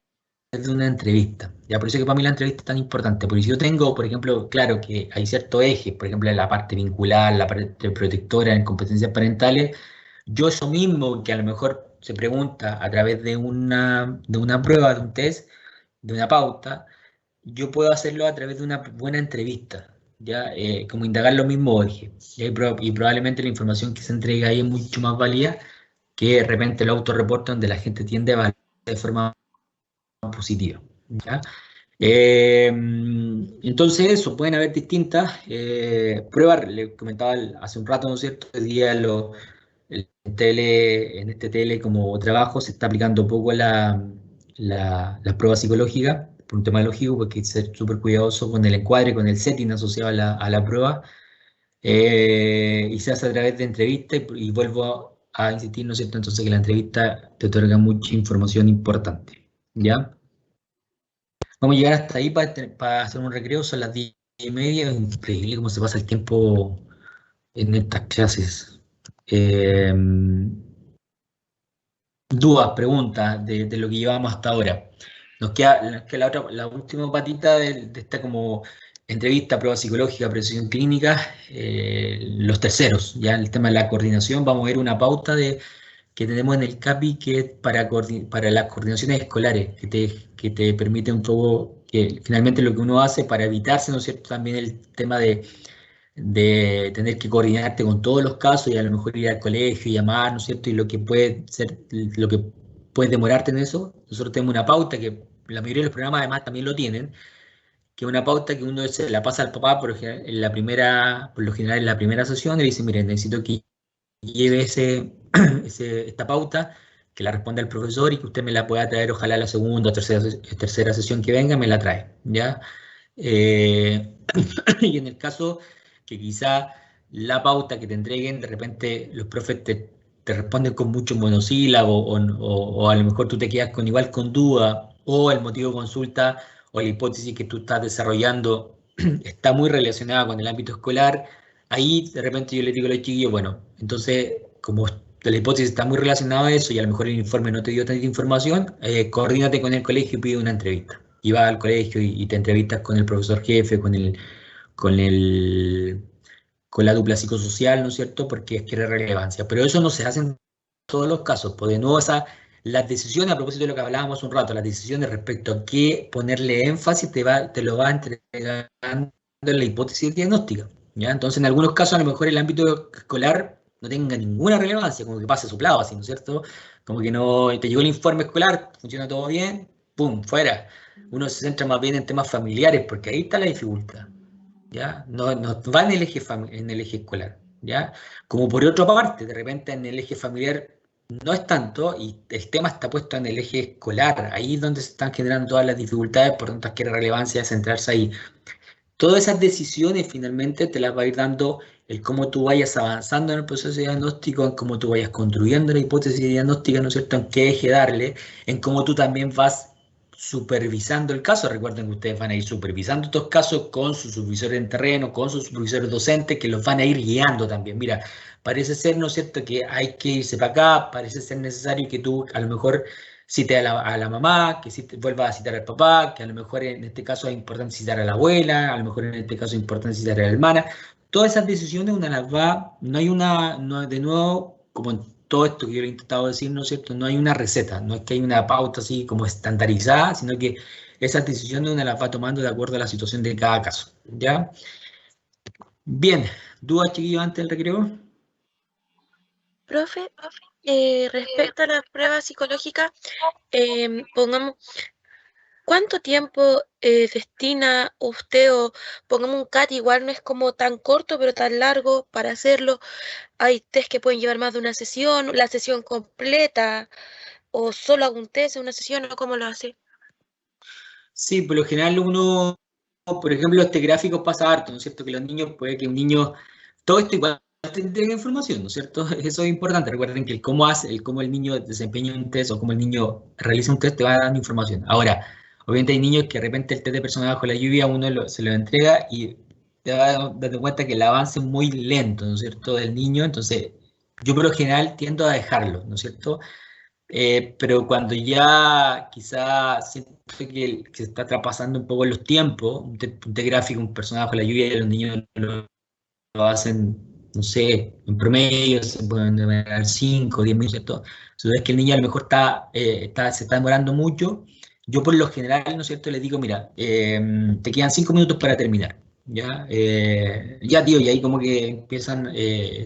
de una entrevista. Ya por eso que para mí la entrevista es tan importante, porque si yo tengo, por ejemplo, claro que hay ciertos ejes, por ejemplo, en la parte vincular, la parte protectora, en competencias parentales, yo eso mismo que a lo mejor se pregunta a través de una prueba, de un test, de una pauta, yo puedo hacerlo a través de una buena entrevista, ¿ya? Como indagar los mismos ejes. Y probablemente la información que se entrega ahí es mucho más válida que de repente el autorreporte donde la gente tiende a evaluar de forma positiva, ¿ya? Entonces eso, pueden haber distintas pruebas. Les comentaba hace un rato, ¿no es cierto? Hoy día en este tele como trabajo se está aplicando poco las pruebas psicológicas, por un tema lógico, porque hay que ser súper cuidadoso con el encuadre, con el setting asociado a la prueba, y se hace a través de entrevistas, y vuelvo a insistir, ¿no es cierto? Entonces que la entrevista te otorga mucha información importante, ¿ya? Vamos a llegar hasta ahí para hacer un recreo, son las 10:30, es increíble cómo se pasa el tiempo en estas clases. Dudas, preguntas de lo que llevamos hasta ahora. Nos queda la última patita de esta como entrevista, prueba psicológica, precisión clínica, los terceros, ya el tema de la coordinación. Vamos a ver una pauta de que tenemos en el CAPI, que es para las coordinaciones escolares, que te permite un poco, que finalmente lo que uno hace para evitarse, ¿no es cierto?, también el tema de tener que coordinarte con todos los casos y a lo mejor ir al colegio y llamar, ¿no es cierto? Y lo que puede ser, lo que puede demorarte en eso, nosotros tenemos una pauta que la mayoría de los programas además también lo tienen, que es una pauta que uno se la pasa al papá por lo general en la primera sesión y le dice, miren, necesito que lleve esta pauta, que la responda el profesor y que usted me la pueda traer, ojalá la segunda o tercera sesión que venga, me la trae, ¿ya? Y en el caso que quizá la pauta que te entreguen, de repente los profes te responden con muchos monosílabos o a lo mejor tú te quedas igual con duda o el motivo de consulta o la hipótesis que tú estás desarrollando está muy relacionada con el ámbito escolar, ahí de repente yo le digo a los chiquillos, bueno, entonces como la hipótesis está muy relacionada a eso y a lo mejor el informe no te dio tanta información, coordínate con el colegio y pide una entrevista. Y vas al colegio y te entrevistas con el profesor jefe, con con la dupla psicosocial, ¿no es cierto? Porque quiere relevancia. Pero eso no se hace en todos los casos. Pues de nuevo, las decisiones, a propósito de lo que hablábamos un rato, las decisiones respecto a qué ponerle énfasis, te lo va entregando en la hipótesis diagnóstica, ¿ya? Entonces, en algunos casos, a lo mejor el ámbito escolar no tenga ninguna relevancia, como que pase soplado, así, ¿no es cierto? Como que no te llegó el informe escolar, funciona todo bien, ¡pum!, fuera. Uno se centra más bien en temas familiares, porque ahí está la dificultad, ¿ya? No va en el eje escolar, ¿ya? Como por otra parte, de repente en el eje familiar no es tanto y el tema está puesto en el eje escolar, ahí es donde se están generando todas las dificultades, por tanto adquiere relevancia centrarse ahí. Todas esas decisiones finalmente te las va a ir dando el cómo tú vayas avanzando en el proceso de diagnóstico, en cómo tú vayas construyendo la hipótesis diagnóstica, ¿no es cierto?, en qué eje darle, en cómo tú también vas supervisando el caso. Recuerden que ustedes van a ir supervisando estos casos con sus supervisores en terreno, con sus supervisores docentes, que los van a ir guiando también. Mira, parece ser, ¿no es cierto?, que hay que irse para acá, parece ser necesario que tú a lo mejor cite a la mamá, que vuelva a citar al papá, que a lo mejor en este caso es importante citar a la abuela, a lo mejor en este caso es importante citar a la hermana. Todas esas decisiones una las va, no hay una, no, de nuevo, como en todo esto que yo le he intentado decir, ¿no es cierto?, no hay una receta, no es que hay una pauta así como estandarizada, sino que esas decisiones una las va tomando de acuerdo a la situación de cada caso, ¿ya? Bien, ¿dudas, chiquillos, antes del recreo? Profe, respecto a la prueba psicológica, pongamos, ¿cuánto tiempo destina usted o pongamos un CAT, igual no es como tan corto pero tan largo para hacerlo? Hay test que pueden llevar más de una sesión, la sesión completa o solo algún test en una sesión, o cómo lo hace. Sí, por lo general uno, por ejemplo, este gráfico pasa harto, ¿no es cierto? Que los niños, puede que un niño, todo esto igual te entrega información, ¿no es cierto? Eso es importante. Recuerden que el cómo el niño desempeña un test o cómo el niño realiza un test te va dando información. Ahora, obviamente hay niños que de repente el test de persona bajo la lluvia se lo entrega y te vas dando cuenta que el avance es muy lento, ¿no es cierto?, del niño. Entonces, yo por lo general tiendo a dejarlo, ¿no es cierto? Pero cuando ya quizá siento que se está traspasando un poco los tiempos, un test gráfico, un personaje bajo la lluvia y los niños lo hacen, no sé, en promedio se pueden demorar 5 o 10 minutos, ¿cierto? Si ves que el niño a lo mejor se está demorando mucho, yo por lo general, ¿no es cierto?, les digo, mira, te quedan 5 minutos para terminar, ¿ya? Ya, tío, y ahí como que empiezan,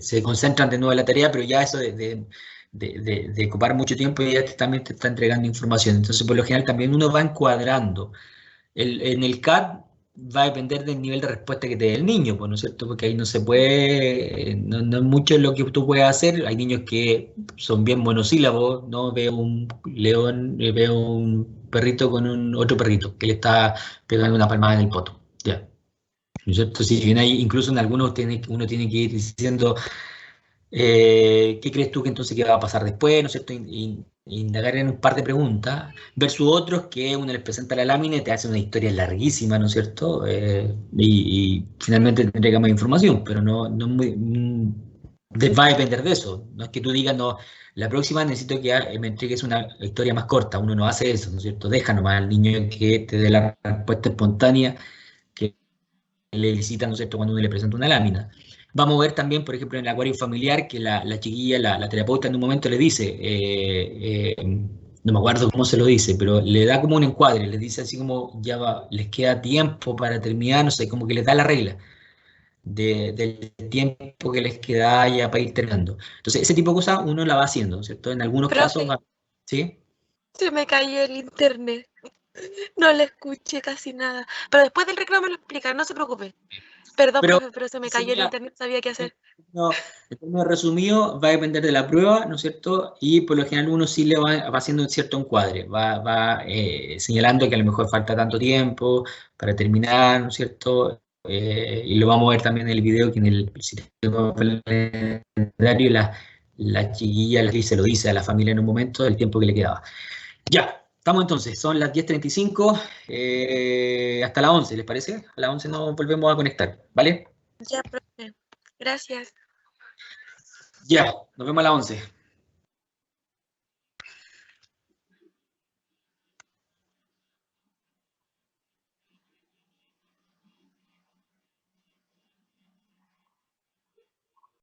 se concentran de nuevo en la tarea, pero ya eso de ocupar mucho tiempo ya también te está entregando información. Entonces, por lo general, también uno va encuadrando. En el CAT va a depender del nivel de respuesta que te dé el niño, pues, ¿no es cierto? Porque ahí no se puede, no es mucho lo que tú puedes hacer. Hay niños que son bien monosílabos, ¿no? Veo un león, veo un perrito con otro perrito que le está pegando una palmada en el poto, ya. ¿No es cierto? Si bien hay, incluso en algunos uno tiene que ir diciendo ¿qué crees tú que entonces qué va a pasar después? ¿No es cierto? Indagar en un par de preguntas, versus otros que uno les presenta la lámina y te hace una historia larguísima, ¿no es cierto? Y finalmente te entrega más información, pero no va a depender de eso. No es que tú digas, no, la próxima necesito que me entregues una historia más corta. Uno no hace eso, ¿no es cierto? Deja nomás al niño que te dé la respuesta espontánea que le elicitan, ¿no es cierto?, cuando uno le presenta una lámina. Vamos a ver también, por ejemplo, en el acuario familiar, que la chiquilla, la terapeuta en un momento le dice, no me acuerdo cómo se lo dice, pero le da como un encuadre, le dice así como, ya va, les queda tiempo para terminar, no sé, como que les da la regla del tiempo que les queda ya para ir terminando. Entonces, ese tipo de cosas uno la va haciendo, ¿cierto? En algunos casos Profe, va, ¿sí? se me cayó el internet. No le escuché casi nada. Pero después del recreo me lo explican, no se preocupe. Perdón, Pero profe, pero se me cayó el internet, no sabía qué hacer. no, en términos resumidos, va a depender de la prueba, ¿no es cierto? Y por lo general uno sí le va haciendo un cierto encuadre, va señalando que a lo mejor falta tanto tiempo para terminar, ¿no es cierto? Y lo vamos a ver también en el video, que en el sistema calendario la chiquilla se lo dice a la familia en un momento del tiempo que le quedaba. Ya, estamos entonces, son las 10:35, hasta las 11, ¿les parece? A las 11 nos volvemos a conectar, ¿vale? Ya, profe. Gracias. Ya, nos vemos a las 11.